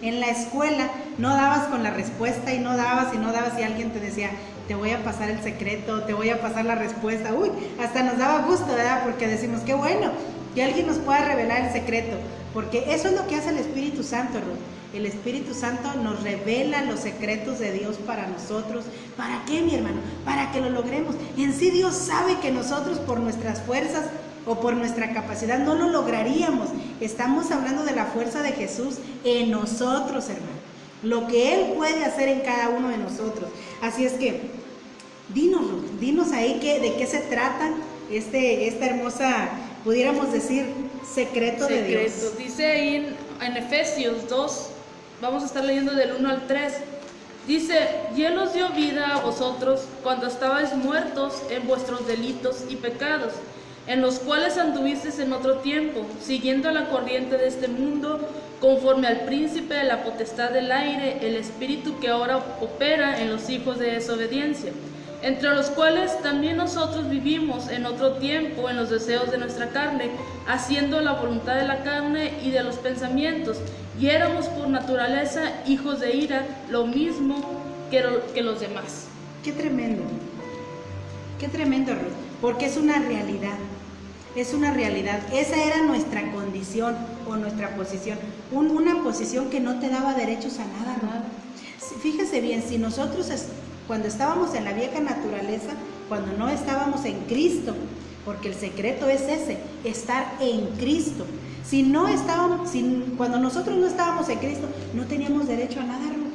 [SPEAKER 2] en la escuela no dabas con la respuesta y no dabas y alguien te decía, te voy a pasar el secreto, te voy a pasar la respuesta. Uy, hasta nos daba gusto, ¿verdad? Porque decimos, qué bueno que alguien nos pueda revelar el secreto, porque eso es lo que hace el Espíritu Santo, Ruth. El Espíritu Santo nos revela los secretos de Dios para nosotros. ¿Para qué, mi hermano? Para que lo logremos. En sí Dios sabe que nosotros por nuestras fuerzas o por nuestra capacidad no lo lograríamos. Estamos hablando de la fuerza de Jesús en nosotros, hermano. Lo que Él puede hacer en cada uno de nosotros. Así es que, dinos ahí de qué se trata esta hermosa, pudiéramos decir, secreto de Dios.
[SPEAKER 1] Dice ahí en Efesios 2, vamos a estar leyendo del 1 al 3. Dice, y Él os dio vida a vosotros cuando estabais muertos en vuestros delitos y pecados, en los cuales anduvisteis en otro tiempo, siguiendo la corriente de este mundo, conforme al príncipe de la potestad del aire, el espíritu que ahora opera en los hijos de desobediencia, entre los cuales también nosotros vivimos en otro tiempo en los deseos de nuestra carne, haciendo la voluntad de la carne y de los pensamientos, y éramos por naturaleza hijos de ira, lo mismo que los demás.
[SPEAKER 2] Qué tremendo, Ruth, porque es una realidad. Es una realidad, esa era nuestra condición o nuestra posición, una posición que no te daba derechos a nada, ¿no? Fíjese bien, si nosotros cuando estábamos en la vieja naturaleza, cuando no estábamos en Cristo, porque el secreto es ese, estar en Cristo. Cuando nosotros no estábamos en Cristo, no teníamos derecho a nada, Ruth.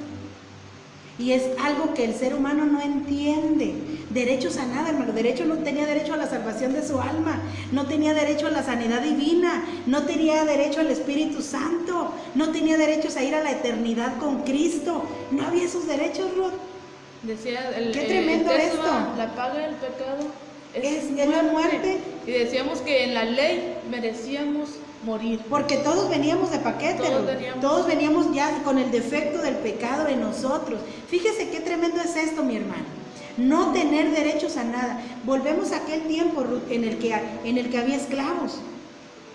[SPEAKER 2] Y es algo que el ser humano no entiende. Derechos a nada, hermano. No tenía derecho a la salvación de su alma. No tenía derecho a la sanidad divina. No tenía derecho al Espíritu Santo. No tenía derechos a ir a la eternidad con Cristo. No había esos derechos, Ruth.
[SPEAKER 1] Decía
[SPEAKER 2] qué tremendo esto.
[SPEAKER 1] La paga del pecado
[SPEAKER 2] es la muerte.
[SPEAKER 1] Y decíamos que en la ley merecíamos morir.
[SPEAKER 2] Porque todos veníamos de paquete, todos veníamos ya con el defecto del pecado en nosotros. Fíjese qué tremendo es esto, mi hermano. No tener derechos a nada. Volvemos a aquel tiempo, Ruth, en el que había esclavos.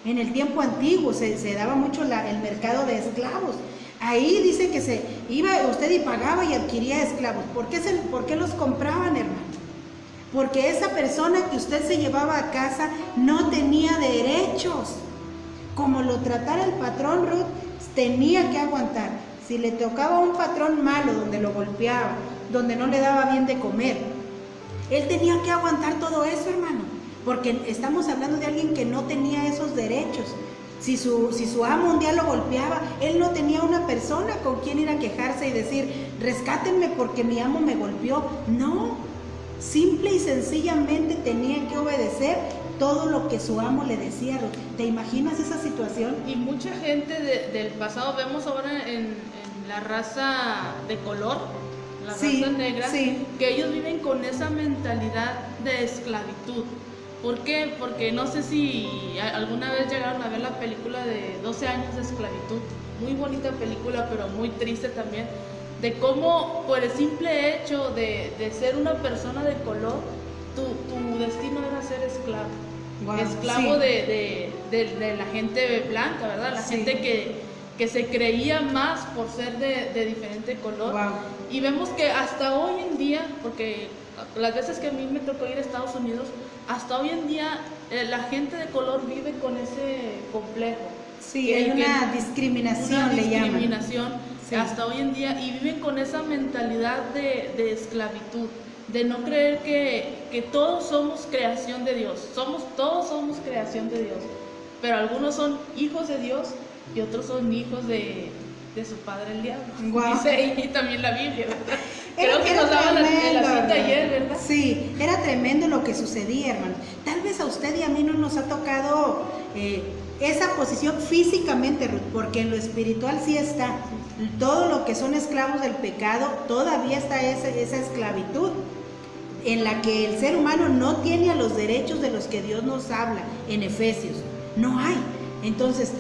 [SPEAKER 2] En el tiempo antiguo se daba mucho el mercado de esclavos. Ahí dice que se iba usted y pagaba y adquiría esclavos. ¿Por qué los compraban, hermano? Porque esa persona que usted se llevaba a casa no tenía derechos. Como lo tratara el patrón, Ruth, tenía que aguantar. Si le tocaba un patrón malo, donde lo golpeaba, donde no le daba bien de comer, él tenía que aguantar todo eso, hermano. Porque estamos hablando de alguien que no tenía esos derechos. Si su amo un día lo golpeaba, él no tenía una persona con quien ir a quejarse y decir, rescátenme porque mi amo me golpeó. No, simple y sencillamente tenía que obedecer todo lo que su amo le decía. ¿Te imaginas esa situación?
[SPEAKER 1] Y mucha gente del pasado, vemos ahora en la raza de color, la raza negra, que ellos viven con esa mentalidad de esclavitud. ¿Por qué? Porque no sé si alguna vez llegaron a ver la película de 12 años de esclavitud. Muy bonita película, pero muy triste también. De cómo, por el simple hecho de ser una persona de color, tu destino era ser esclavo. Wow, esclavo de la gente blanca, ¿verdad? La gente que se creía más por ser de diferente color. Wow. Y vemos que hasta hoy en día, porque las veces que a mí me tocó ir a Estados Unidos, hasta hoy en día la gente de color vive con ese complejo.
[SPEAKER 2] Sí, hay una discriminación, le llaman.
[SPEAKER 1] Discriminación hasta hoy en día, y viven con esa mentalidad de esclavitud, de no creer que todos somos creación de Dios. Todos somos creación de Dios, pero algunos son hijos de Dios y otros son hijos de su padre el diablo. Wow. Dice ahí también la Biblia, ¿verdad? Creo que nos daban la cita ayer, ¿verdad?
[SPEAKER 2] Sí, era tremendo lo que sucedía, hermano. Tal vez a usted y a mí no nos ha tocado esa posición físicamente, Ruth, porque en lo espiritual sí está. Todo lo que son esclavos del pecado, todavía está esa esclavitud en la que el ser humano no tiene los derechos de los que Dios nos habla en Efesios. No hay. Entonces,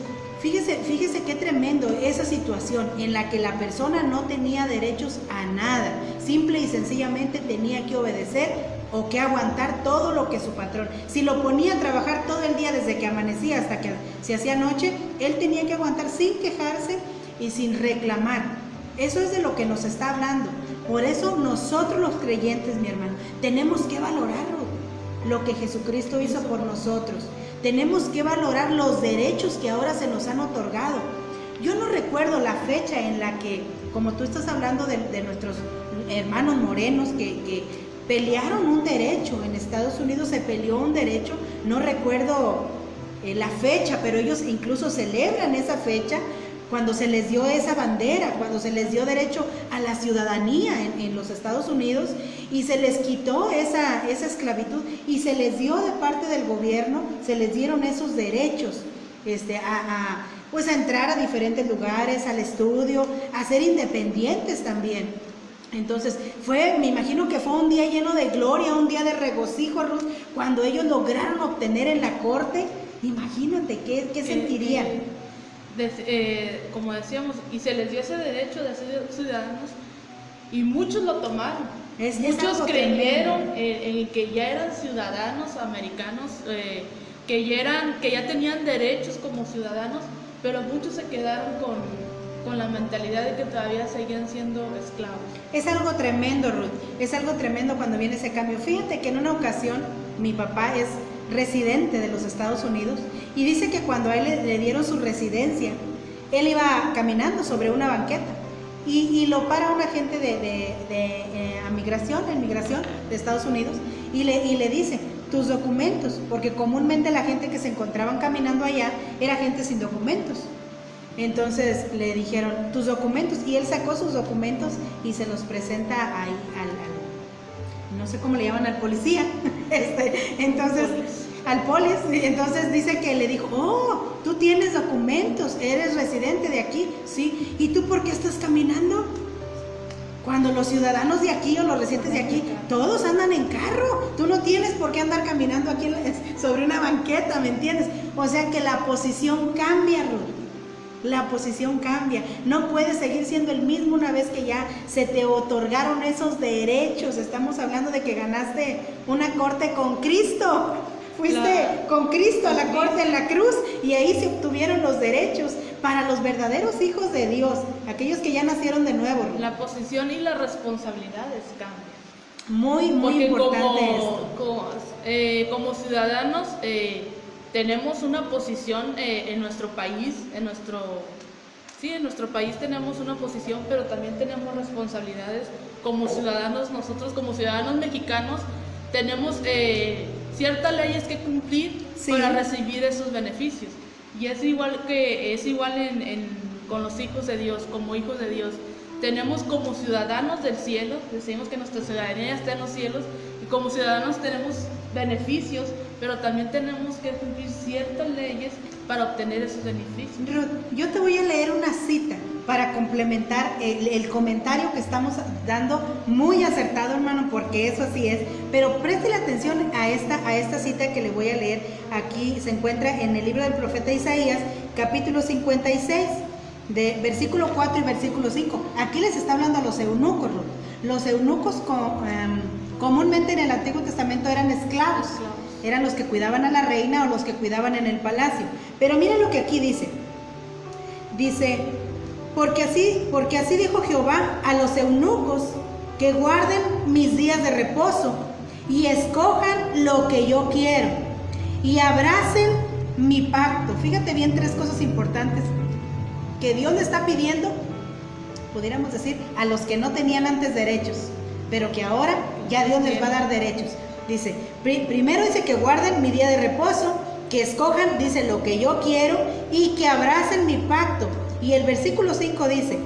[SPEAKER 2] fíjese qué tremendo esa situación en la que la persona no tenía derechos a nada, simple y sencillamente tenía que obedecer o que aguantar todo lo que su patrón, si lo ponía a trabajar todo el día desde que amanecía hasta que se hacía noche, él tenía que aguantar sin quejarse y sin reclamar. Eso es de lo que nos está hablando. Por eso nosotros los creyentes, mi hermano, tenemos que valorar lo que Jesucristo hizo por nosotros. Tenemos que valorar los derechos que ahora se nos han otorgado. Yo no recuerdo la fecha en la que, como tú estás hablando de nuestros hermanos morenos que pelearon un derecho, en Estados Unidos se peleó un derecho, no recuerdo la fecha, pero ellos incluso celebran esa fecha cuando se les dio esa bandera, cuando se les dio derecho a la ciudadanía en los Estados Unidos, y se les quitó esa esclavitud y se les dio de parte del gobierno, se les dieron esos derechos pues a entrar a diferentes lugares, al estudio, a ser independientes también. Entonces me imagino que fue un día lleno de gloria, un día de regocijo, Ruth, cuando ellos lograron obtener en la corte. Imagínate qué sentirían.
[SPEAKER 1] Como decíamos, y se les dio ese derecho de ser ciudadanos, y muchos lo tomaron. Muchos creyeron en que ya eran ciudadanos americanos, que ya tenían derechos como ciudadanos, pero muchos se quedaron con la mentalidad de que todavía seguían siendo esclavos.
[SPEAKER 2] Es algo tremendo, Ruth, es algo tremendo cuando viene ese cambio. Fíjate que en una ocasión mi papá es residente de los Estados Unidos y dice que cuando a él le dieron su residencia, él iba caminando sobre una banqueta y lo para un agente de migración de Estados Unidos y le dice, tus documentos, porque comúnmente la gente que se encontraban caminando allá era gente sin documentos. Entonces le dijeron, tus documentos, y él sacó sus documentos y se los presenta ahí no sé cómo le llaman al policía, entonces, al polis, entonces dice que le dijo, oh, tú tienes documentos, eres residente de aquí, sí, ¿y tú por qué estás caminando? Cuando los ciudadanos de aquí o los residentes de aquí, todos andan en carro, tú no tienes por qué andar caminando aquí sobre una banqueta, ¿me entiendes? O sea que la posición cambia, Ruth. La posición cambia, no puedes seguir siendo el mismo una vez que ya se te otorgaron esos derechos. Estamos hablando de que ganaste una corte con Cristo, fuiste con Cristo a la corte en la cruz y ahí se obtuvieron los derechos para los verdaderos hijos de Dios, aquellos que ya nacieron de nuevo.
[SPEAKER 1] La posición y las responsabilidades cambian.
[SPEAKER 2] Muy
[SPEAKER 1] porque
[SPEAKER 2] importante esto.
[SPEAKER 1] Como ciudadanos tenemos una posición en nuestro país, en nuestro país tenemos una posición, pero también tenemos responsabilidades como ciudadanos. Nosotros como ciudadanos mexicanos tenemos ciertas leyes que cumplir para recibir esos beneficios. Y es igual con los hijos de Dios, como hijos de Dios. Tenemos como ciudadanos del cielo, decimos que nuestra ciudadanía está en los cielos, y como ciudadanos tenemos beneficios, pero también tenemos que cumplir ciertas leyes para obtener esos beneficios.
[SPEAKER 2] Ruth, yo te voy a leer una cita para complementar el comentario que estamos dando, muy acertado, hermano, porque eso así es, pero préstele atención a esta cita que le voy a leer. Aquí se encuentra en el libro del profeta Isaías, capítulo 56, de versículo 4 y versículo 5. Aquí les está hablando a los eunucos, Ruth. Los eunucos comúnmente en el Antiguo Testamento eran esclavos, eran los que cuidaban a la reina o los que cuidaban en el palacio. Pero miren lo que aquí dice, porque así dijo Jehová a los eunucos, que guarden mis días de reposo y escojan lo que yo quiero y abracen mi pacto. Fíjate bien, tres cosas importantes que Dios le está pidiendo, pudiéramos decir, a los que no tenían antes derechos, pero que ahora ya Dios les va a dar derechos. Dice, primero dice que guarden mi día de reposo, que escojan, dice, lo que yo quiero y que abracen mi pacto. Y el versículo 5 dice,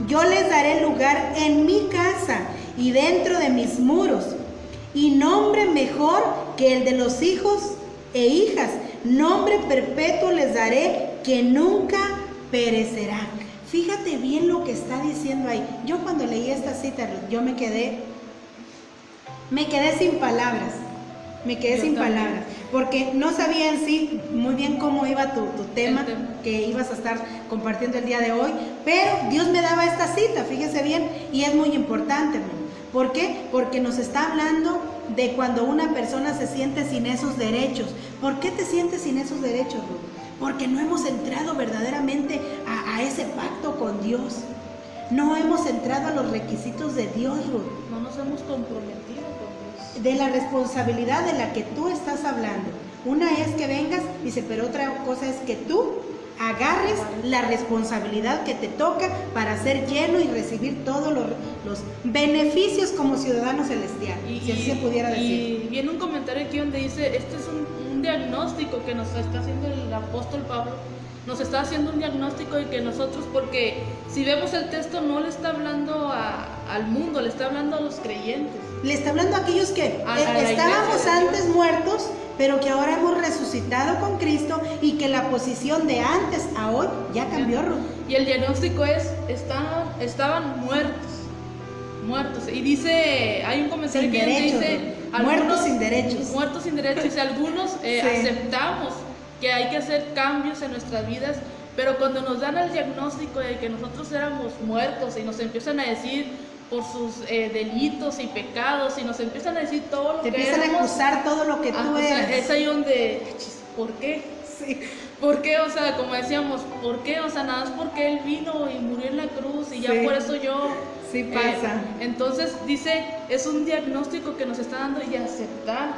[SPEAKER 2] yo les daré lugar en mi casa y dentro de mis muros, y nombre mejor que el de los hijos e hijas, nombre perpetuo les daré que nunca perecerá. Fíjate bien lo que está diciendo ahí. Yo cuando leí esta cita, yo me quedé sin palabras. Palabras, porque no sabía en sí muy bien cómo iba tu tema que ibas a estar compartiendo el día de hoy, pero Dios me daba esta cita, fíjese bien, y es muy importante, hermano. ¿Por qué? Porque nos está hablando de cuando una persona se siente sin esos derechos. ¿Por qué te sientes sin esos derechos, Ruth? Porque no hemos entrado verdaderamente a ese pacto con Dios. No hemos entrado a los requisitos de Dios, Ruth.
[SPEAKER 1] No nos hemos comprometido con Dios.
[SPEAKER 2] De la responsabilidad de la que tú estás hablando. Una es que vengas, dice, pero otra cosa es que tú agarres la responsabilidad que te toca para ser lleno y recibir todos los beneficios como ciudadano celestial, si así se pudiera decir.
[SPEAKER 1] Y viene un comentario aquí donde dice, este es un diagnóstico que nos está haciendo el apóstol Pablo, nos está haciendo un diagnóstico de que nosotros, porque si vemos el texto no le está hablando al mundo, le está hablando a los creyentes.
[SPEAKER 2] Le está hablando a aquellos que estábamos antes muertos, pero que ahora hemos resucitado con Cristo y que la posición de antes a hoy ya cambió.
[SPEAKER 1] Y el diagnóstico es, estaban muertos. Y dice, hay un comentario que dice,
[SPEAKER 2] muertos sin derechos.
[SPEAKER 1] Muertos sin derechos, y algunos aceptamos que hay que hacer cambios en nuestras vidas, pero cuando nos dan el diagnóstico de que nosotros éramos muertos y nos empiezan a decir por sus delitos y pecados, y nos empiezan a decir todo lo que éramos.
[SPEAKER 2] Te empiezan a acusar todo lo que tú eres.
[SPEAKER 1] O sea, es ahí donde, ¿por qué?
[SPEAKER 2] Sí.
[SPEAKER 1] ¿Por qué? O sea, como decíamos, ¿por qué? O sea, nada más porque Él vino y murió en la cruz y ya por eso yo...
[SPEAKER 2] Sí pasa.
[SPEAKER 1] Entonces dice, es un diagnóstico que nos está dando, y aceptar,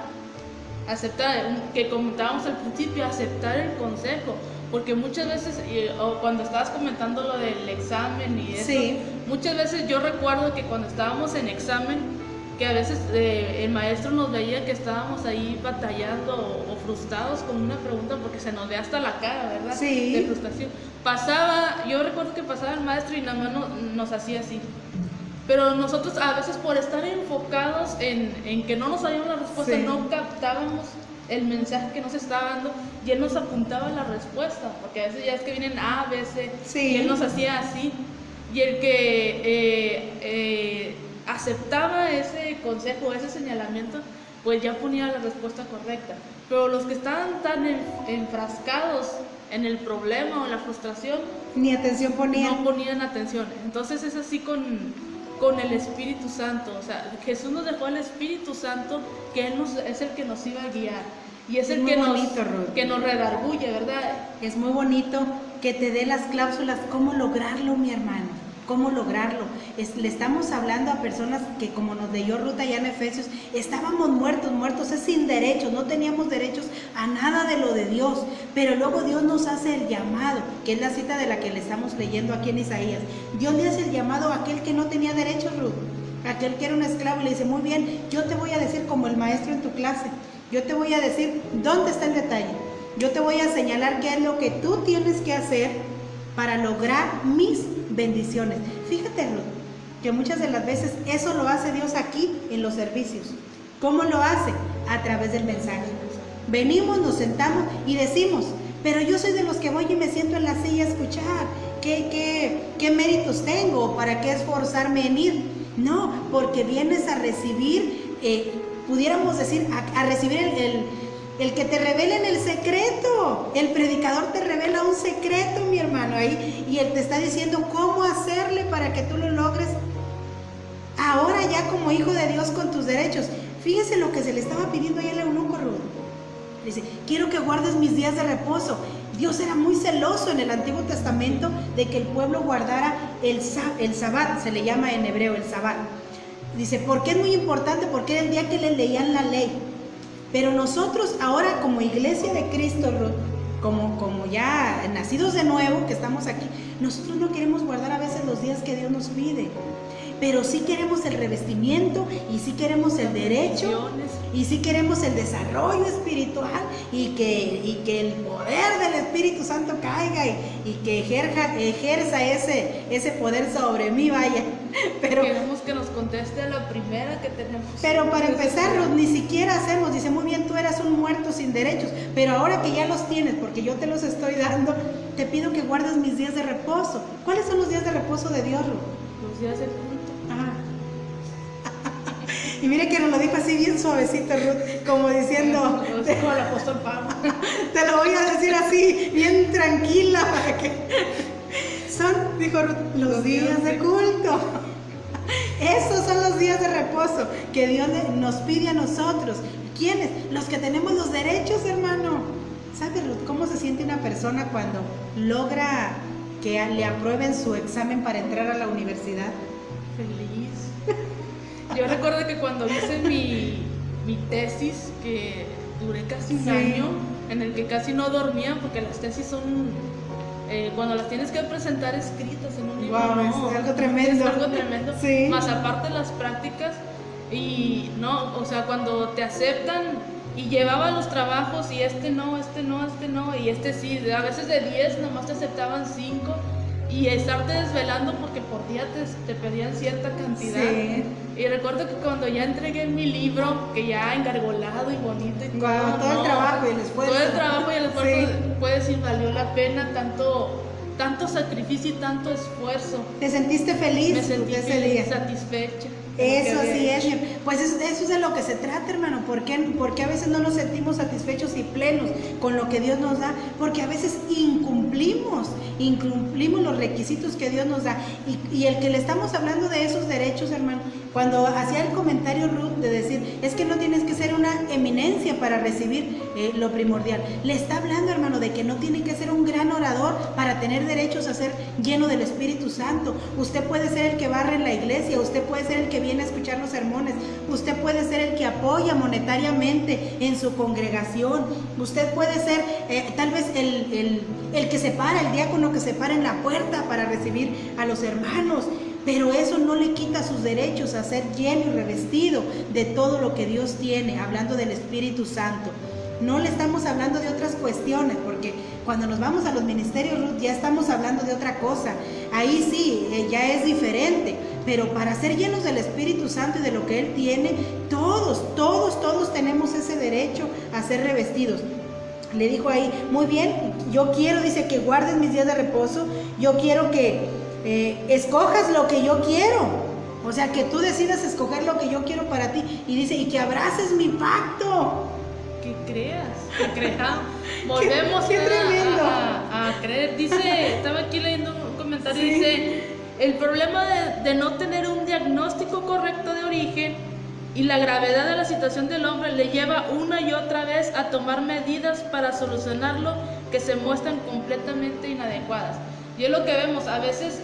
[SPEAKER 1] que comentábamos al principio, aceptar el consejo. Porque muchas veces, cuando estabas comentando lo del examen y eso, muchas veces yo recuerdo que cuando estábamos en examen, que a veces el maestro nos veía que estábamos ahí batallando o frustrados con una pregunta porque se nos ve hasta la cara, ¿verdad?
[SPEAKER 2] Sí.
[SPEAKER 1] De frustración. Yo recuerdo que pasaba el maestro y nada más nos hacía así. Pero nosotros a veces por estar enfocados en que no nos sabíamos la respuesta,
[SPEAKER 2] Sí.
[SPEAKER 1] no captábamos el mensaje que nos estaba dando y él nos apuntaba la respuesta, porque a veces ya es que vienen A, B, C,
[SPEAKER 2] Sí.
[SPEAKER 1] y él nos hacía así. Y el que aceptaba ese consejo, ese señalamiento, pues ya ponía la respuesta correcta. Pero los que estaban tan enfrascados en el problema o en la frustración,
[SPEAKER 2] Ni atención ponían.
[SPEAKER 1] no ponían atención. Entonces es así con el Espíritu Santo. O sea, Jesús nos dejó el Espíritu Santo, que Él es el que nos iba a guiar. Y es el
[SPEAKER 2] muy
[SPEAKER 1] que
[SPEAKER 2] bonito, Ruth.
[SPEAKER 1] que nos redarguye, ¿verdad?
[SPEAKER 2] Es muy bonito que te dé las cláusulas, cómo lograrlo, mi hermano, cómo lograrlo. Le estamos hablando a personas que, como nos leyó Ruth allá en Efesios, estábamos muertos, es sin derechos, no teníamos derechos a nada de lo de Dios, pero luego Dios nos hace el llamado, que es la cita de la que le estamos leyendo aquí en Isaías. Dios le hace el llamado a aquel que no tenía derechos, Ruth, aquel que era un esclavo, y le dice, muy bien, yo te voy a decir como el maestro en tu clase, yo te voy a decir dónde está el detalle, yo te voy a señalar qué es lo que tú tienes que hacer para lograr mis bendiciones. Fíjate, Ruth, que muchas de las veces eso lo hace Dios aquí en los servicios. ¿Cómo lo hace? A través del mensaje. Venimos, nos sentamos y decimos, pero yo soy de los que voy y me siento en la silla a escuchar. ¿Qué méritos tengo? ¿Para qué esforzarme en ir? No, porque vienes a recibir, pudiéramos decir, a recibir el que te revelen el secreto. El predicador te revela un secreto, mi hermano, ahí, y él te está diciendo cómo hacerle para que tú lo logres ahora ya como hijo de Dios con tus derechos. Fíjese lo que se le estaba pidiendo ahí al eunuco, Ruth. Dice, quiero que guardes mis días de reposo. Dios era muy celoso en el Antiguo Testamento de que el pueblo guardara el Sabbat, se le llama en hebreo el Sabbat. Dice, porque es muy importante, porque era el día que le leían la ley. Pero nosotros ahora como iglesia de Cristo, Ruth, como ya nacidos de nuevo, que estamos aquí, nosotros no queremos guardar a veces los días que Dios nos pide, pero sí queremos el revestimiento, y sí queremos el derecho, y sí queremos el desarrollo espiritual, y que el poder del Espíritu Santo caiga, y que ejerza ese poder sobre mí, vaya. Pero
[SPEAKER 1] queremos que nos conteste a la primera que tenemos.
[SPEAKER 2] Pero para empezar, ni siquiera hacemos. Dice, muy bien, tú eras un muerto sin derechos, pero ahora que ya los tienes, porque yo te los estoy dando, te pido que guardes mis días de reposo. ¿Cuáles son los días de reposo de Dios, Ruth?
[SPEAKER 1] Los días de culto.
[SPEAKER 2] Ah. Y mire que nos lo dijo así bien suavecito, Ruth, como diciendo,
[SPEAKER 1] Lo dijo el apóstol Pablo.
[SPEAKER 2] te lo voy a decir así, bien tranquila, para que son, dijo Ruth, los días de culto. Esos son los días de reposo que Dios nos pide a nosotros. ¿Quiénes? Los que tenemos los derechos, hermano. ¿Sabe, Ruth, cómo se siente una persona cuando logra que le aprueben su examen para entrar a la universidad?
[SPEAKER 1] Feliz. Yo recuerdo que cuando hice mi tesis, que duré casi un año, en el que casi no dormía, porque las tesis son, cuando las tienes que presentar escritas en un libro,
[SPEAKER 2] wow,
[SPEAKER 1] no,
[SPEAKER 2] es algo tremendo.
[SPEAKER 1] Es algo tremendo,
[SPEAKER 2] sí.
[SPEAKER 1] Más aparte las prácticas, y no, o sea, cuando te aceptan y llevaba los trabajos y este no, y este sí, a veces de 10 nomás te aceptaban 5, y estarte desvelando porque por día te pedían cierta cantidad.
[SPEAKER 2] Sí.
[SPEAKER 1] Y recuerdo que cuando ya entregué mi libro, que ya engargolado y bonito y
[SPEAKER 2] todo el trabajo y el esfuerzo.
[SPEAKER 1] Todo el trabajo y el esfuerzo,
[SPEAKER 2] sí.
[SPEAKER 1] Puedo decir, valió la pena tanto sacrificio y tanto esfuerzo.
[SPEAKER 2] ¿Te sentiste feliz?
[SPEAKER 1] Me sentí
[SPEAKER 2] ese día?
[SPEAKER 1] satisfecha.
[SPEAKER 2] Eso sí es, pues eso es de lo que se trata, hermano. Porque a veces no nos sentimos satisfechos y plenos con lo que Dios nos da, porque a veces incumplimos los requisitos que Dios nos da. Y el que le estamos hablando de esos derechos, hermano, cuando hacía el comentario Ruth de decir, es que no tienes que ser una eminencia para recibir lo primordial, le está hablando, hermano, de que no tiene que ser un gran orador para tener derechos a ser lleno del Espíritu Santo. Usted puede ser el que barre en la iglesia, usted puede ser el que viene a escuchar los sermones, usted puede ser el que apoya monetariamente en su congregación, usted puede ser tal vez el que se para, el diácono que se para en la puerta para recibir a los hermanos. pero eso no le quita sus derechos a ser lleno y revestido de todo lo que Dios tiene, hablando del Espíritu Santo. No le estamos hablando de otras cuestiones, porque cuando nos vamos a los ministerios, Ruth, ya estamos hablando de otra cosa. Ahí sí, ya es diferente, pero para ser llenos del Espíritu Santo y de lo que Él tiene, todos tenemos ese derecho a ser revestidos. Le dijo ahí, muy bien, yo quiero, dice, que guardes mis días de reposo, yo quiero que escojas lo que yo quiero. O sea, que tú decidas escoger lo que yo quiero para ti. Y dice, y que abraces mi pacto.
[SPEAKER 1] Que creas. Volvemos
[SPEAKER 2] qué tremendo.
[SPEAKER 1] a creer. Dice, estaba aquí leyendo un comentario, sí. Dice, el problema de no tener un diagnóstico correcto de origen y la gravedad de la situación del hombre le lleva una y otra vez a tomar medidas para solucionarlo que se muestran completamente inadecuadas. Y es lo que vemos, a veces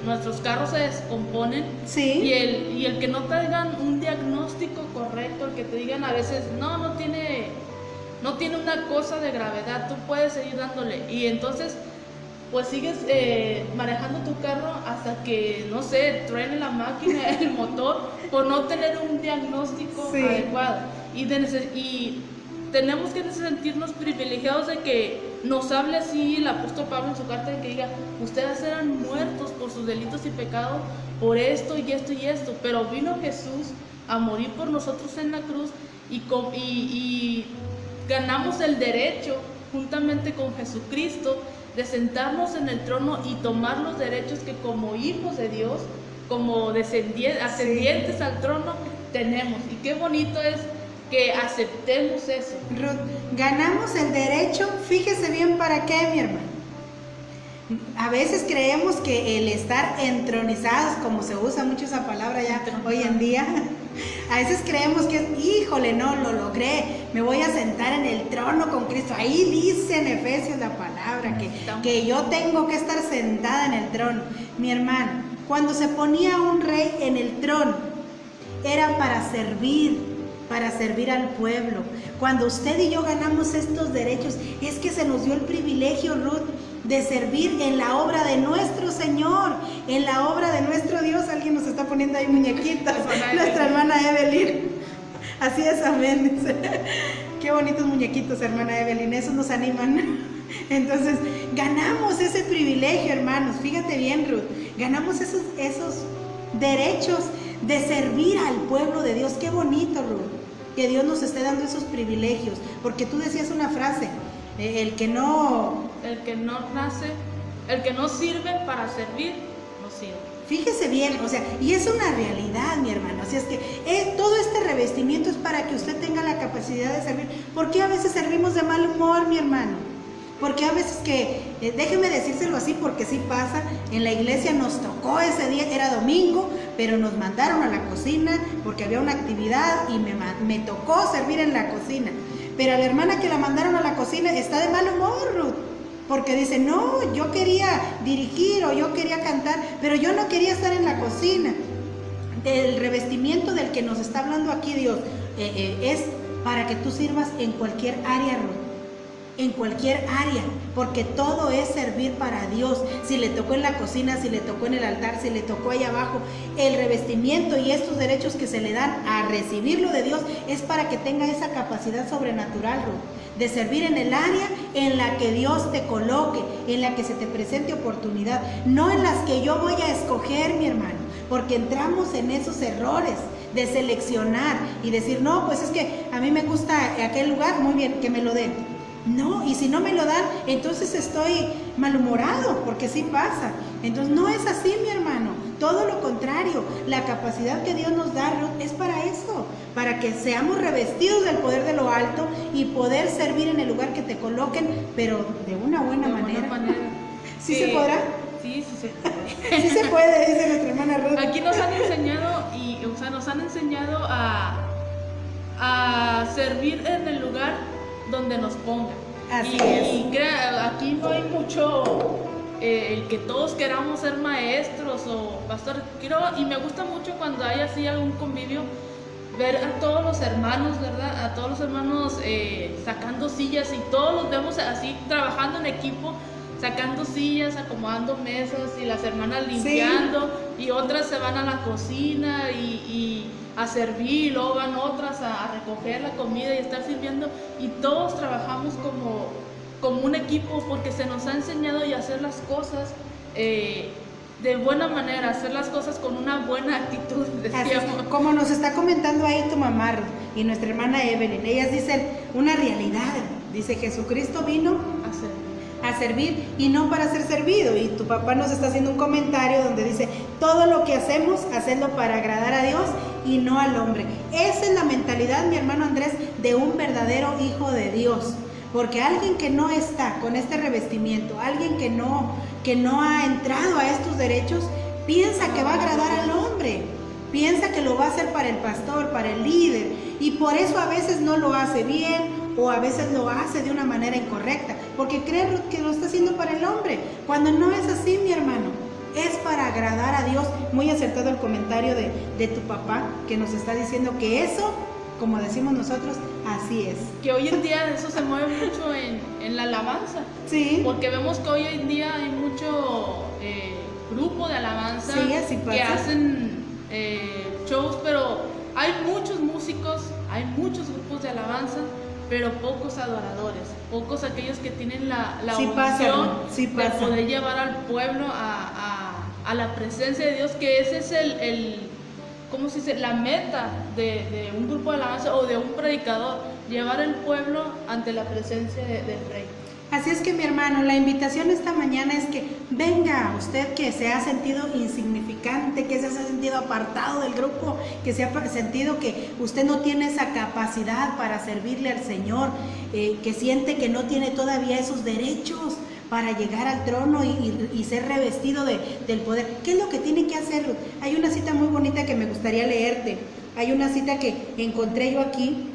[SPEAKER 1] nuestros carros se descomponen,
[SPEAKER 2] sí.
[SPEAKER 1] y el que no te digan un diagnóstico correcto, el que te digan a veces, no tiene una cosa de gravedad, tú puedes seguir dándole, y entonces pues sigues manejando tu carro hasta que, no sé, truene la máquina, el motor, por no tener un diagnóstico sí. adecuado. Y tenemos que sentirnos privilegiados de que nos hable así el apóstol Pablo en su carta, de que diga, ustedes eran muertos por sus delitos y pecados, por esto, pero vino Jesús a morir por nosotros en la cruz y ganamos el derecho, juntamente con Jesucristo, de sentarnos en el trono y tomar los derechos que como hijos de Dios, como ascendientes sí. al trono, tenemos. Y qué bonito es que aceptemos eso.
[SPEAKER 2] Ruth, ganamos el derecho, fíjese bien para qué, mi hermano. A veces creemos que el estar entronizados, como se usa mucho esa palabra ya hoy en día, a veces creemos que, híjole, no, lo logré, me voy a sentar en el trono con Cristo. Ahí dice en Efesios la palabra, que yo tengo que estar sentada en el trono. Mi hermano, cuando se ponía un rey en el trono, era para servir al pueblo. Cuando usted y yo ganamos estos derechos, es que se nos dio el privilegio, Ruth, de servir en la obra de nuestro Señor, en la obra de nuestro Dios. Alguien nos está poniendo ahí muñequitas, nuestra hermana Evelyn. Así es, amén. Dice. Qué bonitos muñequitos, hermana Evelyn, esos nos animan. Entonces, ganamos ese privilegio, hermanos. Fíjate bien, Ruth, ganamos esos derechos de servir al pueblo de Dios. Qué bonito, Ruth, que Dios nos esté dando esos privilegios, porque tú decías una frase, el que no sirve para servir, no sirve. Fíjese bien, o sea, y es una realidad, mi hermano. Así es que todo este revestimiento es para que usted tenga la capacidad de servir. ¿Por qué a veces servimos de mal humor, mi hermano? Porque a veces déjeme decírselo así porque sí pasa, en la iglesia nos tocó ese día, era domingo, pero nos mandaron a la cocina porque había una actividad y me tocó servir en la cocina. Pero a la hermana que la mandaron a la cocina está de mal humor, Ruth, porque dice, no, yo quería dirigir o yo quería cantar, pero yo no quería estar en la cocina. El revestimiento del que nos está hablando aquí Dios es para que tú sirvas en cualquier área, Ruth. En cualquier área, porque todo es servir para Dios. Si le tocó en la cocina, si le tocó en el altar, si le tocó allá abajo, el revestimiento y estos derechos que se le dan a recibirlo de Dios es para que tenga esa capacidad sobrenatural, Ruth, de servir en el área en la que Dios te coloque, en la que se te presente oportunidad, no en las que yo voy a escoger, mi hermano, porque entramos en esos errores de seleccionar y decir, no, pues es que a mí me gusta aquel lugar, muy bien, que me lo den. No, y si no me lo dan, entonces estoy malhumorado, porque sí pasa. Entonces no es así, mi hermano, todo lo contrario. La capacidad que Dios nos da, Ruth, es para eso, para que seamos revestidos del poder de lo alto y poder servir en el lugar que te coloquen, pero de una buena manera. ¿Sí se podrá?
[SPEAKER 1] Sí se puede.
[SPEAKER 2] Sí se puede, dice nuestra hermana Ruth.
[SPEAKER 1] Aquí nos han enseñado a servir en el lugar donde nos pongan.
[SPEAKER 2] Así es.
[SPEAKER 1] Y aquí no hay mucho el que todos queramos ser maestros o pastores. Y me gusta mucho cuando hay así algún convivio, ver a todos los hermanos, ¿verdad? A todos los hermanos sacando sillas y todos los vemos así trabajando en equipo, sacando sillas, acomodando mesas y las hermanas limpiando, sí. Y otras se van a la cocina y a servir, y luego van otras a recoger la comida y estar sirviendo, y todos trabajamos como un equipo porque se nos ha enseñado y hacer las cosas de buena manera, hacer las cosas con una buena actitud, decíamos.
[SPEAKER 2] Como nos está comentando ahí tu mamá y nuestra hermana Evelyn, ellas dicen una realidad, dice Jesucristo vino a servir y no para ser servido, y tu papá nos está haciendo un comentario donde dice, todo lo que hacemos, hacerlo para agradar a Dios y no al hombre. Esa es la mentalidad, mi hermano Andrés, de un verdadero hijo de Dios, porque alguien que no está con este revestimiento, alguien que no ha entrado a estos derechos, piensa que va a agradar al hombre, piensa que lo va a hacer para el pastor, para el líder, y por eso a veces no lo hace bien, o a veces lo hace de una manera incorrecta, porque cree que lo está haciendo para el hombre, cuando no es así, mi hermano, es para agradar a Dios. Muy acertado el comentario de tu papá, que nos está diciendo que eso, como decimos nosotros, así es.
[SPEAKER 1] Que hoy en día eso se mueve mucho en la alabanza,
[SPEAKER 2] sí,
[SPEAKER 1] porque vemos que hoy en día hay mucho grupo de alabanza,
[SPEAKER 2] sí, así pasa,
[SPEAKER 1] que hacen shows, pero hay muchos músicos, hay muchos grupos de alabanza, pero pocos adoradores, pocos aquellos que tienen la
[SPEAKER 2] sí
[SPEAKER 1] unción
[SPEAKER 2] sí
[SPEAKER 1] de poder llevar al pueblo a la presencia de Dios, que ese es ¿cómo se dice? La meta de un grupo de alabanza o de un predicador, llevar al pueblo ante la presencia del Rey.
[SPEAKER 2] Así es que, mi hermano, la invitación esta mañana es que venga usted que se ha sentido insignificante, que se ha sentido apartado del grupo, que se ha sentido que usted no tiene esa capacidad para servirle al Señor, que siente que no tiene todavía esos derechos para llegar al trono y ser revestido del poder. ¿Qué es lo que tiene que hacer? Hay una cita muy bonita que me gustaría leerte. Hay una cita que encontré yo aquí,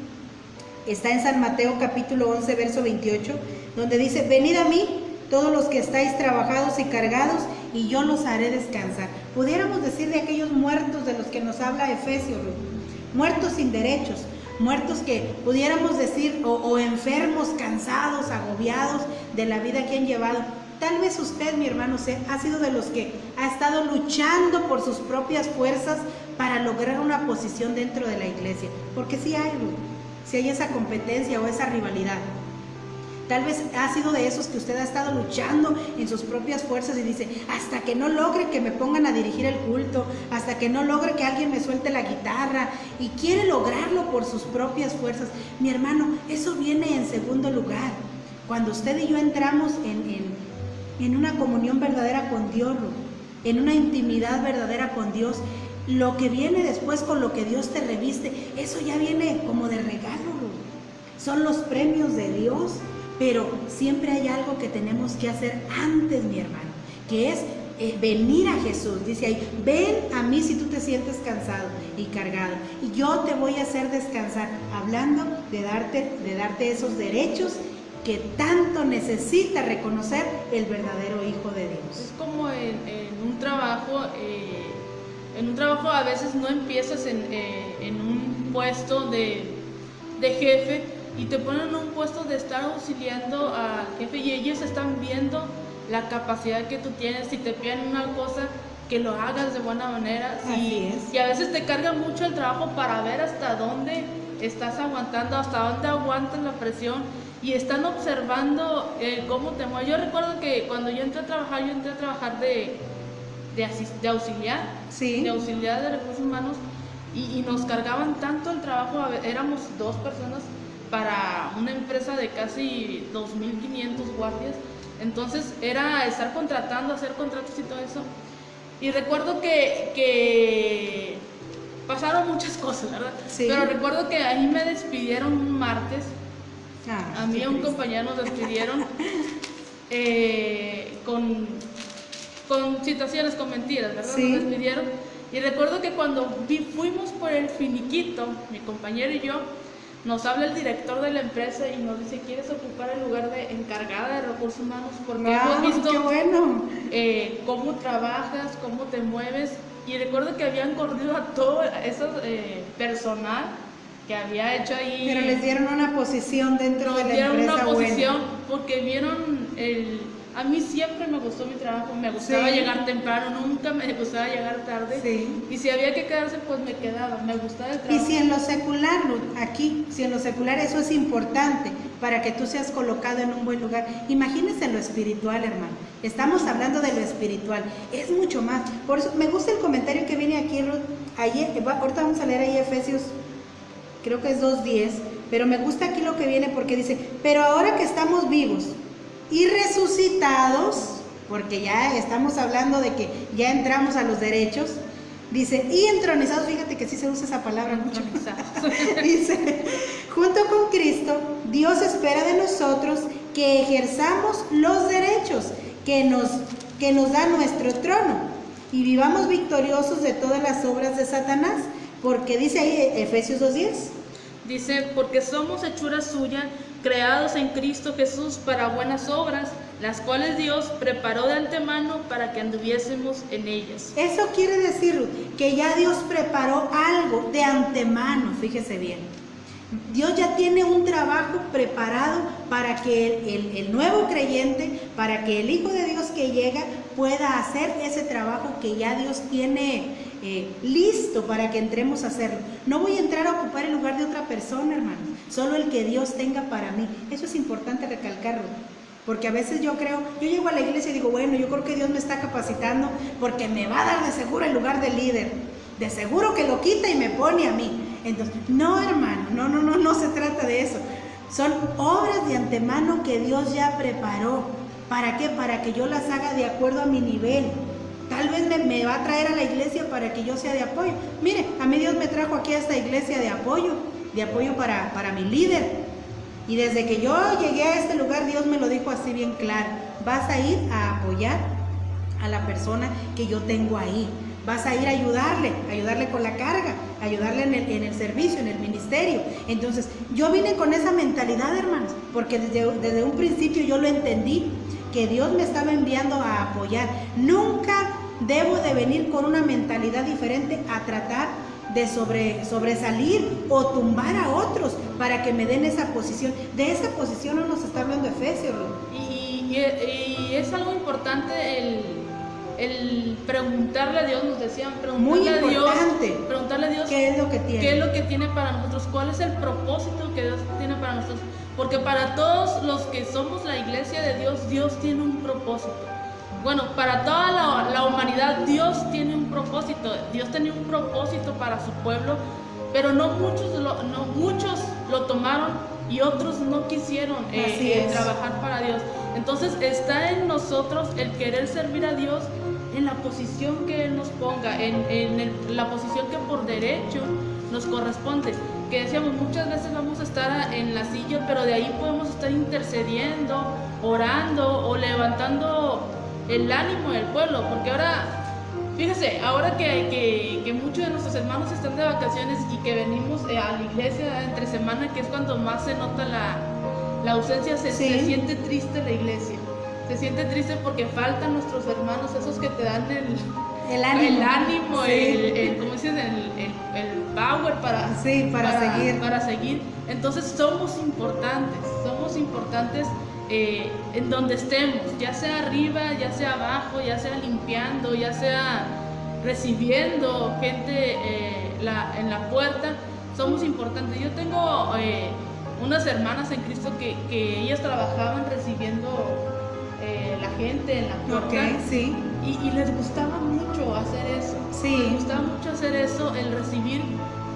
[SPEAKER 2] está en San Mateo capítulo 11, verso 28, donde dice, venid a mí, todos los que estáis trabajados y cargados, y yo los haré descansar. Pudiéramos decir de aquellos muertos de los que nos habla Efesios, muertos sin derechos, muertos que pudiéramos decir, o enfermos, cansados, agobiados de la vida que han llevado. Tal vez usted, mi hermano, ha sido de los que ha estado luchando por sus propias fuerzas para lograr una posición dentro de la iglesia, porque sí hay esa competencia o esa rivalidad. Tal vez ha sido de esos que usted ha estado luchando en sus propias fuerzas y dice, hasta que no logre que me pongan a dirigir el culto, hasta que no logre que alguien me suelte la guitarra, y quiere lograrlo por sus propias fuerzas. Mi hermano, eso viene en segundo lugar. Cuando usted y yo entramos en una comunión verdadera con Dios, en una intimidad verdadera con Dios, lo que viene después con lo que Dios te reviste, eso ya viene como de regalo. Son los premios de Dios. Pero siempre hay algo que tenemos que hacer antes, mi hermano, que es venir a Jesús. Dice ahí, ven a mí si tú te sientes cansado y cargado, y yo te voy a hacer descansar, hablando de darte esos derechos que tanto necesita reconocer el verdadero Hijo de Dios.
[SPEAKER 1] Es como en un trabajo, a veces no empiezas en un puesto de jefe, y te ponen en un puesto de estar auxiliando al jefe, y ellos están viendo la capacidad que tú tienes. Si te piden una cosa, que lo hagas de buena manera.
[SPEAKER 2] Así es.
[SPEAKER 1] Y a veces te cargan mucho el trabajo para ver hasta dónde estás aguantando, hasta dónde aguantas la presión, y están observando cómo te mueves. Yo recuerdo que cuando yo entré a trabajar de auxiliar,
[SPEAKER 2] sí,
[SPEAKER 1] de auxiliar de recursos humanos, y nos cargaban tanto el trabajo. Éramos 2 personas para una empresa de casi 2.500 guardias. Entonces era estar contratando, hacer contratos y todo eso. Y recuerdo que pasaron muchas cosas, ¿verdad?
[SPEAKER 2] Sí.
[SPEAKER 1] Pero recuerdo que ahí me despidieron un martes. A mí y a un compañero nos despidieron con situaciones, con mentiras, ¿verdad?
[SPEAKER 2] Sí.
[SPEAKER 1] Nos despidieron. Y recuerdo que cuando fuimos por el finiquito, mi compañero y yo, nos habla el director de la empresa y nos dice, ¿quieres ocupar el lugar de encargada de recursos humanos? Porque hemos visto
[SPEAKER 2] qué bueno.
[SPEAKER 1] Cómo trabajas, cómo te mueves. Y recuerdo que habían corrido a todo ese personal que había hecho ahí.
[SPEAKER 2] Pero les dieron una posición dentro de la empresa.
[SPEAKER 1] Nos dieron una posición porque vieron A mí siempre me gustó mi trabajo, me gustaba llegar temprano, nunca me gustaba llegar tarde.
[SPEAKER 2] Sí.
[SPEAKER 1] Y si había que quedarse, pues me quedaba, me gustaba el trabajo.
[SPEAKER 2] Y si en lo secular, aquí, si en lo secular eso es importante para que tú seas colocado en un buen lugar, imagínense en lo espiritual, hermano. Estamos hablando de lo espiritual, es mucho más. Por eso me gusta el comentario que viene aquí, Ruth. Ahorita vamos a leer ahí Efesios, creo que es 2:10, pero me gusta aquí lo que viene porque dice, pero ahora que estamos vivos y resucitados, porque ya estamos hablando de que ya entramos a los derechos, dice, y entronizados, fíjate que sí se usa esa palabra mucho. Dice, junto con Cristo, Dios espera de nosotros que ejerzamos los derechos que nos da nuestro trono y vivamos victoriosos de todas las obras de Satanás, porque dice ahí Efesios 2:10.
[SPEAKER 1] Dice, porque somos hechura suya, creados en Cristo Jesús para buenas obras, las cuales Dios preparó de antemano para que anduviésemos en ellas.
[SPEAKER 2] Eso quiere decir, Ruth, que ya Dios preparó algo de antemano, fíjese bien. Dios ya tiene un trabajo preparado para que el nuevo creyente, para que el Hijo de Dios que llega pueda hacer ese trabajo que ya Dios tiene listo para que entremos a hacerlo. No voy a entrar a ocupar el lugar de otra persona, hermano, solo el que Dios tenga para mí. Eso es importante recalcarlo, porque a veces yo llego a la iglesia y digo, bueno, yo creo que Dios me está capacitando porque me va a dar de seguro el lugar de líder, de seguro que lo quita y me pone a mí. Entonces, no, hermano, no se trata de eso. Son obras de antemano que Dios ya preparó. ¿Para qué? Para que yo las haga de acuerdo a mi nivel. Tal vez me va a traer a la iglesia para que yo sea de apoyo. Mire, a mí Dios me trajo aquí a esta iglesia de apoyo para mi líder. Y desde que yo llegué a este lugar, Dios me lo dijo así bien claro. Vas a ir a apoyar a la persona que yo tengo ahí. Vas a ir a ayudarle con la carga, ayudarle en el servicio, en el ministerio. Entonces, yo vine con esa mentalidad, hermanos, porque desde un principio yo lo entendí, que Dios me estaba enviando a apoyar. Nunca debo de venir con una mentalidad diferente a tratar de sobresalir o tumbar a otros para que me den esa posición. De esa posición no nos está hablando Efesios.
[SPEAKER 1] Y es algo importante el preguntarle a Dios, nos decían, preguntarle a Dios
[SPEAKER 2] ¿qué es lo que tiene
[SPEAKER 1] para nosotros, cuál es el propósito que Dios tiene para nosotros, porque para todos los que somos la iglesia de Dios, Dios tiene un propósito. Bueno, para toda la humanidad, Dios tiene un propósito. Dios tenía un propósito para su pueblo, pero no muchos lo tomaron y otros no quisieron trabajar para Dios. Entonces está en nosotros el querer servir a Dios en la posición que Él nos ponga, en la posición que por derecho nos corresponde. Que decíamos, muchas veces vamos a estar en la silla, pero de ahí podemos estar intercediendo, orando o levantando el ánimo del pueblo, porque ahora, fíjese, ahora que muchos de nuestros hermanos están de vacaciones y que venimos a la iglesia entre semana, que es cuando más se nota la ausencia, se siente triste la iglesia. Se siente triste porque faltan nuestros hermanos, esos que te dan el ánimo, como dices, el power para seguir. Entonces somos importantes en donde estemos, ya sea arriba, ya sea abajo, ya sea limpiando, ya sea recibiendo gente en la puerta. Somos importantes. Yo tengo unas hermanas en Cristo que ellas trabajaban recibiendo la gente en la puerta, y les gustaba mucho hacer eso. Les gustaba mucho hacer eso, el recibir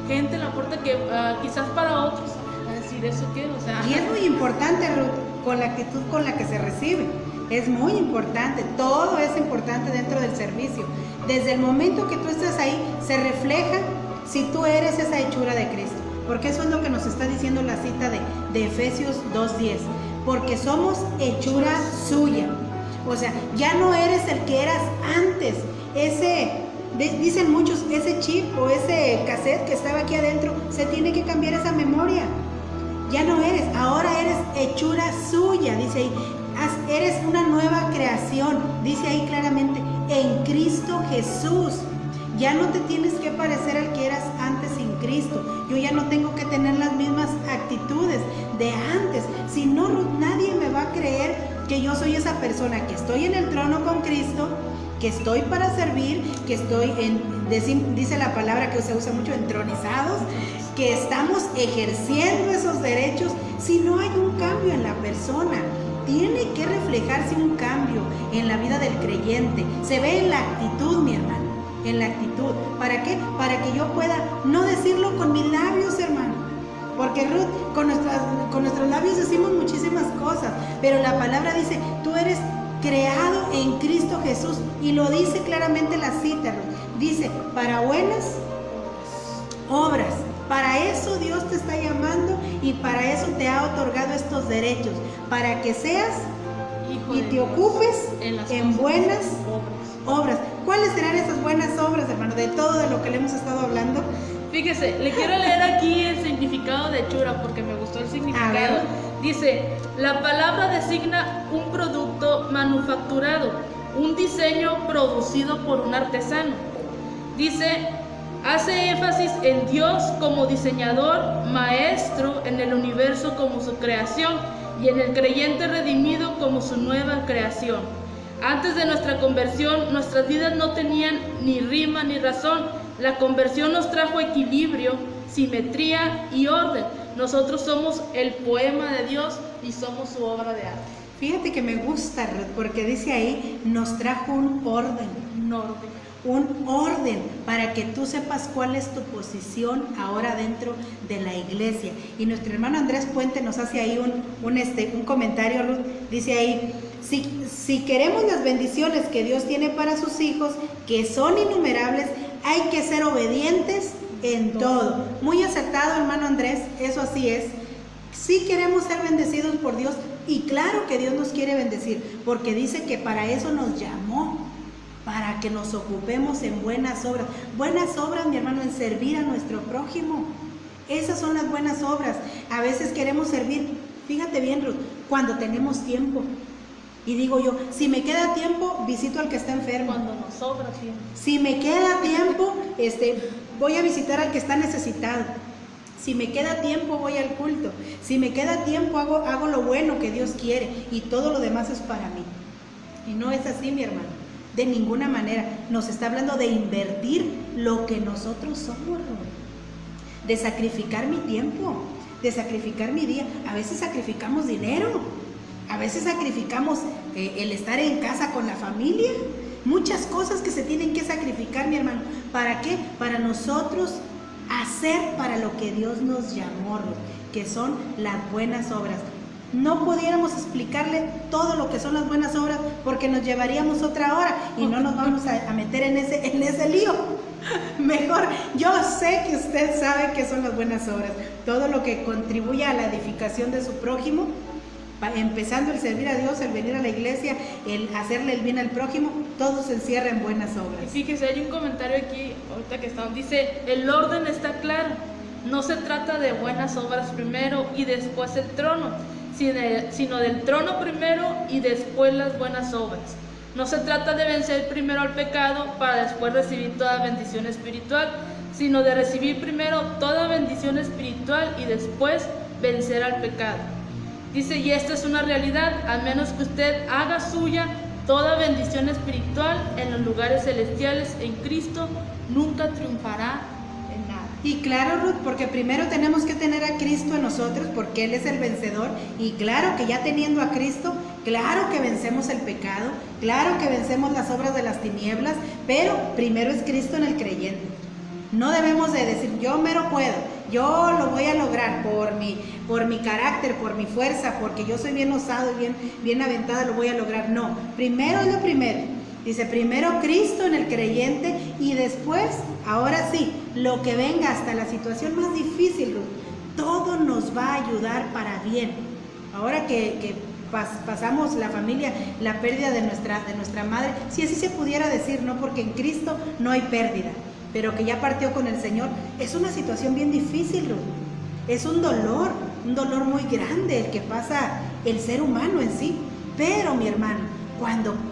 [SPEAKER 1] gente en la puerta, que quizás para otros decir eso que, o sea.
[SPEAKER 2] Y es muy importante, Ruth, con la actitud con la que se recibe. Es muy importante, todo es importante dentro del servicio. Desde el momento que tú estás ahí, se refleja si tú eres esa hechura de Cristo. Porque eso es lo que nos está diciendo la cita de Efesios 2:10. Porque somos hechura suya. O sea, ya no eres el que eras antes. Dicen muchos, ese chip o ese cassette que estaba aquí adentro, se tiene que cambiar esa memoria. Ya no eres, ahora eres hechura suya, dice ahí. Eres una nueva creación, dice ahí claramente, en Cristo Jesús. Ya no te tienes que parecer al que eras antes sin Cristo. Yo ya no tengo que tener las mismas actitudes de antes. Si no, nadie me va a creer que yo soy esa persona que estoy en el trono con Cristo, que estoy para servir, que estoy dice la palabra que se usa mucho, entronizados, que estamos ejerciendo esos derechos. Si no hay un cambio en la persona, tiene que reflejarse un cambio en la vida del creyente. Se ve en la actitud, mi hermano, en la actitud. ¿Para qué? Para que yo pueda no decirlo con mis labios, hermano. Porque Ruth, con nuestros labios decimos muchísimas cosas, pero la palabra dice, tú eres creado en Cristo Jesús, y lo dice claramente la cita, Ruth. Dice, para buenas obras. Para eso Dios te está llamando y para eso te ha otorgado estos derechos, para que seas
[SPEAKER 1] Hijo
[SPEAKER 2] y
[SPEAKER 1] de
[SPEAKER 2] te
[SPEAKER 1] Dios,
[SPEAKER 2] ocupes en buenas
[SPEAKER 1] obras.
[SPEAKER 2] obras. ¿Cuáles serán esas buenas obras, hermano, de todo de lo que le hemos estado hablando?
[SPEAKER 1] Fíjese, le quiero leer aquí el significado de hechura porque me gustó el significado. Dice, la palabra designa un producto manufacturado, un diseño producido por un artesano. Dice, hace énfasis en Dios como diseñador, maestro en el universo como su creación y en el creyente redimido como su nueva creación. Antes de nuestra conversión, nuestras vidas no tenían ni rima ni razón. La conversión nos trajo equilibrio, simetría y orden. Nosotros somos el poema de Dios y somos su obra de arte.
[SPEAKER 2] Fíjate que me gusta, Ruth, porque dice ahí, nos trajo un orden. Un orden para que tú sepas cuál es tu posición ahora dentro de la iglesia. Y nuestro hermano Andrés Puente nos hace ahí un comentario, Ruth. Dice ahí, si queremos las bendiciones que Dios tiene para sus hijos, que son innumerables, hay que ser obedientes en todo. Muy acertado, hermano Andrés, eso así es. Si queremos ser bendecidos por Dios, y claro que Dios nos quiere bendecir, porque dice que para eso nos llamó, para que nos ocupemos en buenas obras. Buenas obras, mi hermano, en servir a nuestro prójimo. Esas son las buenas obras. A veces queremos servir, fíjate bien, Ruth, cuando tenemos tiempo. Y digo yo, si me queda tiempo, visito al que está enfermo.
[SPEAKER 1] Cuando nos sobra tiempo.
[SPEAKER 2] Si me queda tiempo, voy a visitar al que está necesitado. Si me queda tiempo, voy al culto. Si me queda tiempo, hago lo bueno que Dios quiere. Y todo lo demás es para mí. Y no es así, mi hermano. De ninguna manera. Nos está hablando de invertir lo que nosotros somos, de sacrificar mi tiempo, de sacrificar mi día. A veces sacrificamos dinero, a veces sacrificamos el estar en casa con la familia. Muchas cosas que se tienen que sacrificar, mi hermano. ¿Para qué? Para nosotros hacer para lo que Dios nos llamó, que son las buenas obras. No pudiéramos explicarle todo lo que son las buenas obras porque nos llevaríamos otra hora y no nos vamos a meter en ese lío. Mejor, yo sé que usted sabe qué son las buenas obras. Todo lo que contribuye a la edificación de su prójimo, empezando el servir a Dios, el venir a la iglesia, el hacerle el bien al prójimo, todo se encierra en buenas obras.
[SPEAKER 1] Y fíjese, hay un comentario aquí, ahorita que estamos, dice, el orden está claro. No se trata de buenas obras primero y después el trono, sino del trono primero y después las buenas obras. No se trata de vencer primero al pecado para después recibir toda bendición espiritual, sino de recibir primero toda bendición espiritual y después vencer al pecado. Dice, y esta es una realidad, a menos que usted haga suya toda bendición espiritual en los lugares celestiales en Cristo, nunca triunfará en nada.
[SPEAKER 2] Y claro, Ruth, porque primero tenemos que tener a Cristo en nosotros, porque Él es el vencedor, y claro que ya teniendo a Cristo, claro que vencemos el pecado, claro que vencemos las obras de las tinieblas, pero primero es Cristo en el creyente. No debemos de decir, yo mero puedo, yo lo voy a lograr por mi carácter, por mi fuerza, porque yo soy bien osado y bien aventada, lo voy a lograr. No, primero es lo primero. Dice, primero Cristo en el creyente y después, ahora sí, lo que venga hasta la situación más difícil, todo nos va a ayudar para bien. Ahora que pasamos la familia, la pérdida de nuestra madre, si así se pudiera decir, ¿no? Porque en Cristo no hay pérdida, pero que ya partió con el Señor, es una situación bien difícil, Ruth. Es un dolor muy grande el que pasa el ser humano en sí. Pero mi hermano,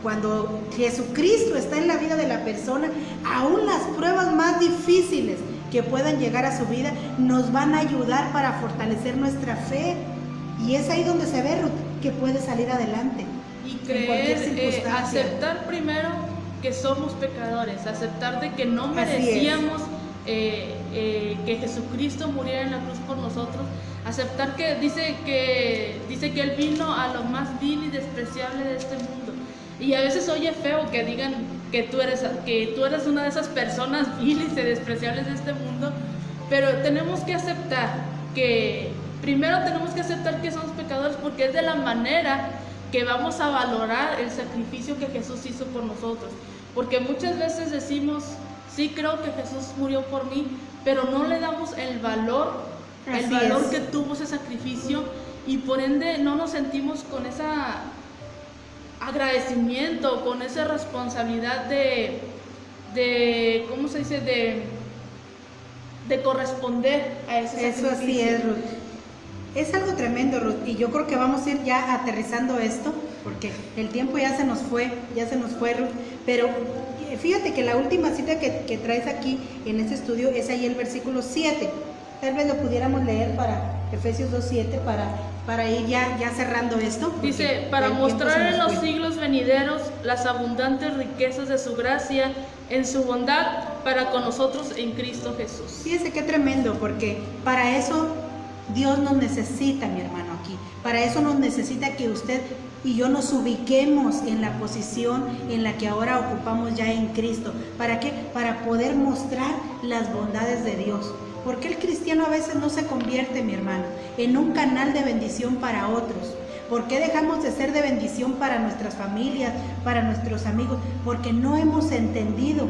[SPEAKER 2] cuando Jesucristo está en la vida de la persona, aún las pruebas más difíciles que puedan llegar a su vida, nos van a ayudar para fortalecer nuestra fe. Y es ahí donde se ve, Ruth, que puede salir adelante.
[SPEAKER 1] y
[SPEAKER 2] en cualquier
[SPEAKER 1] creer,
[SPEAKER 2] circunstancia.
[SPEAKER 1] aceptar primero que somos pecadores, aceptar de que no merecíamos que Jesucristo muriera en la cruz por nosotros, aceptar que dice que Él vino a lo más vil y despreciable de este mundo. Y a veces oye feo que digan que tú eres una de esas personas viles y despreciables de este mundo, pero tenemos que aceptar que somos pecadores, porque es de la manera que vamos a valorar el sacrificio que Jesús hizo por nosotros. Porque muchas veces decimos, sí, creo que Jesús murió por mí, pero no le damos el valor que tuvo ese sacrificio, y por ende no nos sentimos con ese agradecimiento, con esa responsabilidad de ¿cómo se dice? De corresponder a ese sacrificio.
[SPEAKER 2] Eso así es, Ruth. Es algo tremendo, Ruth, y yo creo que vamos a ir ya aterrizando esto, porque el tiempo ya se nos fue, Ruth, pero fíjate que la última cita que traes aquí en este estudio es ahí el versículo 7, tal vez lo pudiéramos leer para Efesios 2:7, para ir ya cerrando esto.
[SPEAKER 1] Dice, para mostrar en los siglos venideros las abundantes riquezas de su gracia en su bondad para con nosotros en Cristo Jesús.
[SPEAKER 2] Fíjese qué tremendo, porque para eso Dios nos necesita, mi hermano, aquí. Para eso nos necesita que usted y yo nos ubiquemos en la posición en la que ahora ocupamos ya en Cristo. ¿Para qué? Para poder mostrar las bondades de Dios. ¿Por qué el cristiano a veces no se convierte, mi hermano, en un canal de bendición para otros? ¿Por qué dejamos de ser de bendición para nuestras familias, para nuestros amigos? Porque no hemos entendido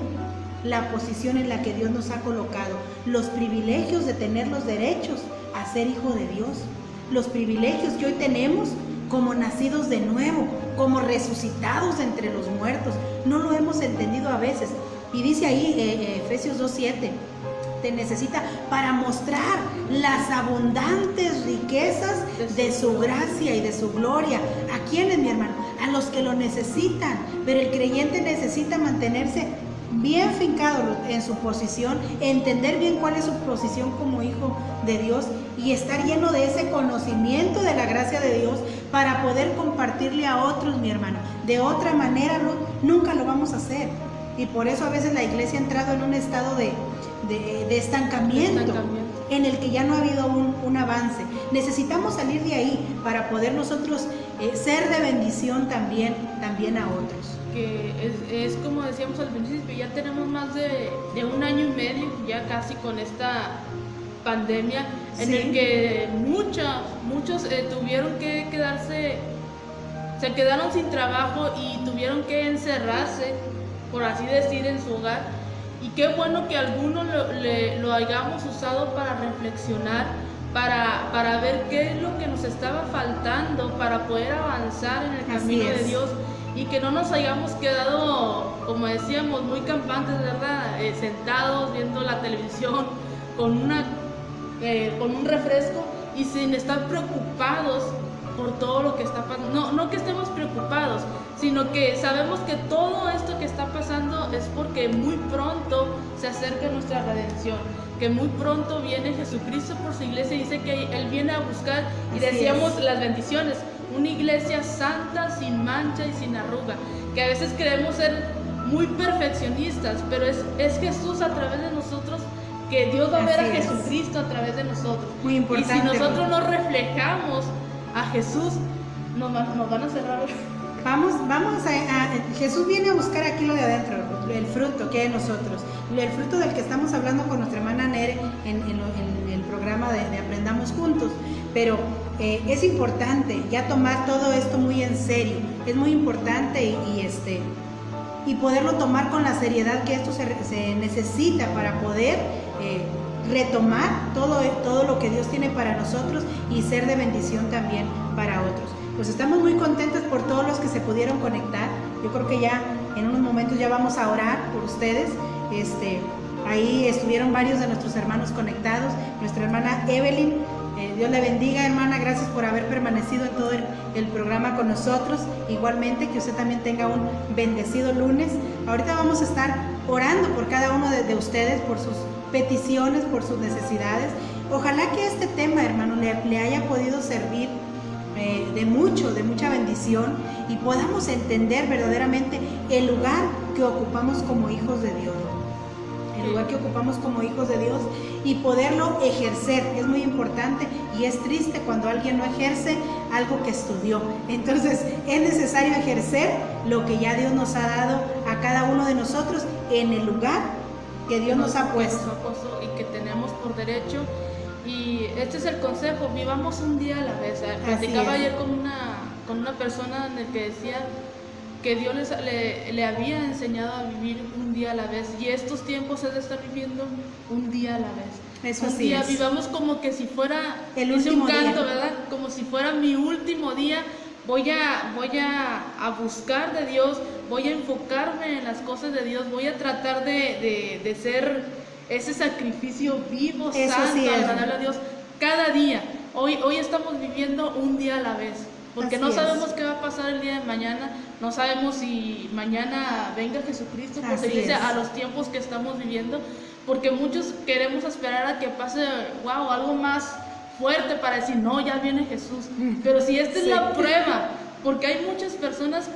[SPEAKER 2] la posición en la que Dios nos ha colocado, los privilegios de tener los derechos a ser hijo de Dios, los privilegios que hoy tenemos como nacidos de nuevo, como resucitados entre los muertos. No lo hemos entendido a veces. Y dice ahí Efesios 2:7, te necesita para mostrar las abundantes riquezas de su gracia y de su gloria. ¿A quiénes, mi hermano? A los que lo necesitan. Pero el creyente necesita mantenerse bien fincado en su posición, entender bien cuál es su posición como hijo de Dios y estar lleno de ese conocimiento de la gracia de Dios para poder compartirle a otros, mi hermano. De otra manera nunca lo vamos a hacer, y por eso a veces la iglesia ha entrado en un estado de estancamiento, en el que ya no ha habido un avance. Necesitamos salir de ahí para poder nosotros ser de bendición también a otros.
[SPEAKER 1] Que es como decíamos al principio, ya tenemos más de 1 año y medio ya casi con esta pandemia, en el que muchos tuvieron que se quedaron sin trabajo y tuvieron que encerrarse, por así decir, en su hogar. Y qué bueno que algunos lo hayamos usado para reflexionar, para ver qué es lo que nos estaba faltando para poder avanzar en el camino de Dios, y que no nos hayamos quedado, como decíamos, muy campantes, ¿verdad? Sentados viendo la televisión con un refresco y sin estar preocupados por todo lo que está pasando. No que estemos preocupados, sino que sabemos que todo esto que está pasando es porque muy pronto se acerca nuestra redención, que muy pronto viene Jesucristo por su iglesia, y dice que Él viene a buscar, y decíamos las bendiciones, una iglesia santa, sin mancha y sin arruga, que a veces queremos ser muy perfeccionistas, pero es Jesús a través de nosotros, que Dios va a ver a Jesucristo a través de nosotros.
[SPEAKER 2] Muy importante.
[SPEAKER 1] Y si nosotros no reflejamos a Jesús, nos van a cerrar.
[SPEAKER 2] Jesús viene a buscar aquí lo de adentro, el fruto que hay en nosotros, el fruto del que estamos hablando con nuestra hermana Nere en el programa de Aprendamos Juntos. Pero es importante ya tomar todo esto muy en serio, es muy importante y poderlo tomar con la seriedad que esto se necesita para poder retomar todo lo que Dios tiene para nosotros y ser de bendición también para otros. Pues estamos muy contentos por todos los que se pudieron conectar. Yo creo que ya en unos momentos ya vamos a orar por ustedes. Ahí estuvieron varios de nuestros hermanos conectados. Nuestra hermana Evelyn, Dios le bendiga, hermana, gracias por haber permanecido en todo el programa con nosotros. Igualmente, que usted también tenga un bendecido lunes. Ahorita vamos a estar orando por cada uno de ustedes, por sus peticiones, por sus necesidades. Ojalá que este tema, hermano, le haya podido servir de mucha bendición y podamos entender verdaderamente el lugar que ocupamos como hijos de Dios. El lugar que ocupamos como hijos de Dios y poderlo ejercer. Es muy importante y es triste cuando alguien no ejerce algo que estudió. Entonces es necesario ejercer lo que ya Dios nos ha dado a cada uno de nosotros en el lugar que Dios nos ha puesto
[SPEAKER 1] y que tenemos por derecho. Y este es el consejo: vivamos un día a la vez. Platicaba ayer con una persona en el que decía que Dios le había enseñado a vivir un día a la vez, y estos tiempos es de estar viviendo un día a la vez.
[SPEAKER 2] Eso sí es.
[SPEAKER 1] Vivamos como que si fuera
[SPEAKER 2] el último
[SPEAKER 1] canto,
[SPEAKER 2] día,
[SPEAKER 1] ¿verdad? Como si fuera mi último día. Voy a buscar de Dios, voy a enfocarme en las cosas de Dios, voy a tratar de ser ese sacrificio vivo,
[SPEAKER 2] eso
[SPEAKER 1] santo,
[SPEAKER 2] sí
[SPEAKER 1] agradable a Dios cada día. Hoy estamos viviendo un día a la vez, porque no sabemos qué va a pasar el día de mañana, no sabemos si mañana venga Jesucristo, porque dice a los tiempos que estamos viviendo, porque muchos queremos esperar a que pase, algo más fuerte para decir, no, ya viene Jesús. Pero si esta es la prueba, porque hay muchas personas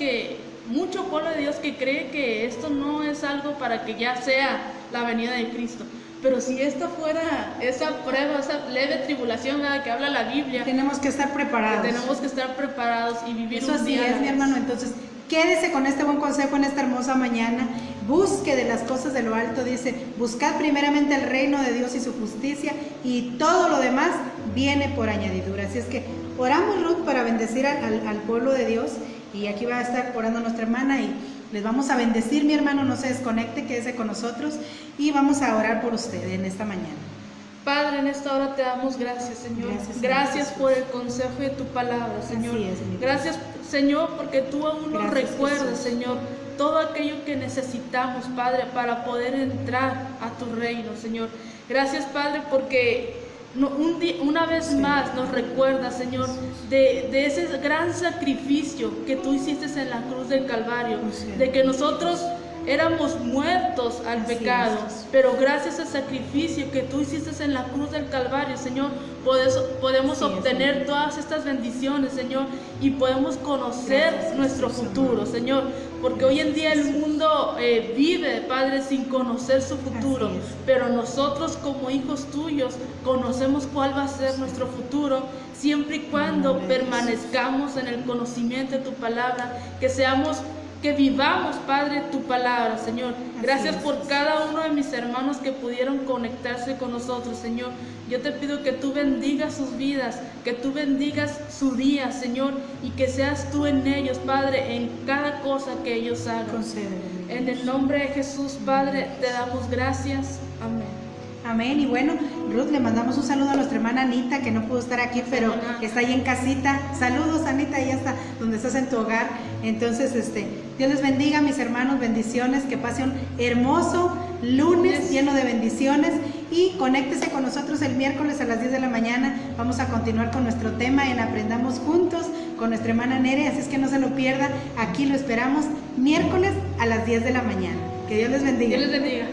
[SPEAKER 1] mucho pueblo de Dios que cree que esto no es algo para que ya sea la venida de Cristo. Pero si esta fuera esa prueba, esa leve tribulación, ¿verdad?, que habla la Biblia,
[SPEAKER 2] tenemos que estar preparados.
[SPEAKER 1] Tenemos que estar preparados y vivir
[SPEAKER 2] eso
[SPEAKER 1] un día.
[SPEAKER 2] Eso sí es, mi hermano. Entonces, quédese con este buen consejo en esta hermosa mañana. Busque de las cosas de lo alto, dice, buscad primeramente el reino de Dios y su justicia, y todo lo demás viene por añadidura. Así es que oramos, Ruth, para bendecir al pueblo de Dios, y aquí va a estar orando nuestra hermana y les vamos a bendecir. Mi hermano, no se desconecte, quédese con nosotros y vamos a orar por usted en esta mañana.
[SPEAKER 1] Padre, en esta hora te damos gracias, Señor. Gracias por el consejo de tu palabra, Señor. Gracias, Señor, porque tú aún nos recuerdas, Señor, todo aquello que necesitamos, Padre, para poder entrar a tu reino, Señor. Gracias, Padre, porque una vez más nos recuerdas, Señor, de ese gran sacrificio que tú hiciste en la cruz del Calvario, de que nosotros éramos muertos al pecado, pero gracias al sacrificio que tú hiciste en la cruz del Calvario, Señor, podemos obtener todas estas bendiciones, Señor, y podemos conocer nuestro futuro, Señor, porque hoy en día el mundo vive, Padre, sin conocer su futuro, pero nosotros como hijos tuyos conocemos cuál va a ser nuestro futuro, siempre y cuando permanezcamos en el conocimiento de tu palabra, que vivamos, Padre, tu palabra, Señor. Gracias por cada uno de mis hermanos que pudieron conectarse con nosotros, Señor. Yo te pido que tú bendigas sus vidas, que tú bendigas su día, Señor, y que seas tú en ellos, Padre, en cada cosa que ellos hagan. En el nombre de Jesús, Padre, te damos gracias. Amén.
[SPEAKER 2] Amén. Y bueno, Ruth, le mandamos un saludo a nuestra hermana Anita, que no pudo estar aquí, pero está ahí en casita. Saludos, Anita, ahí está, donde estás en tu hogar. Entonces, Dios les bendiga, mis hermanos, bendiciones, que pase un hermoso lunes lleno de bendiciones, y conéctese con nosotros el miércoles a las 10 de la mañana. Vamos a continuar con nuestro tema en Aprendamos Juntos con nuestra hermana Nere, así es que no se lo pierda. Aquí lo esperamos miércoles a las 10 de la mañana. Que Dios les bendiga.
[SPEAKER 1] Dios les bendiga.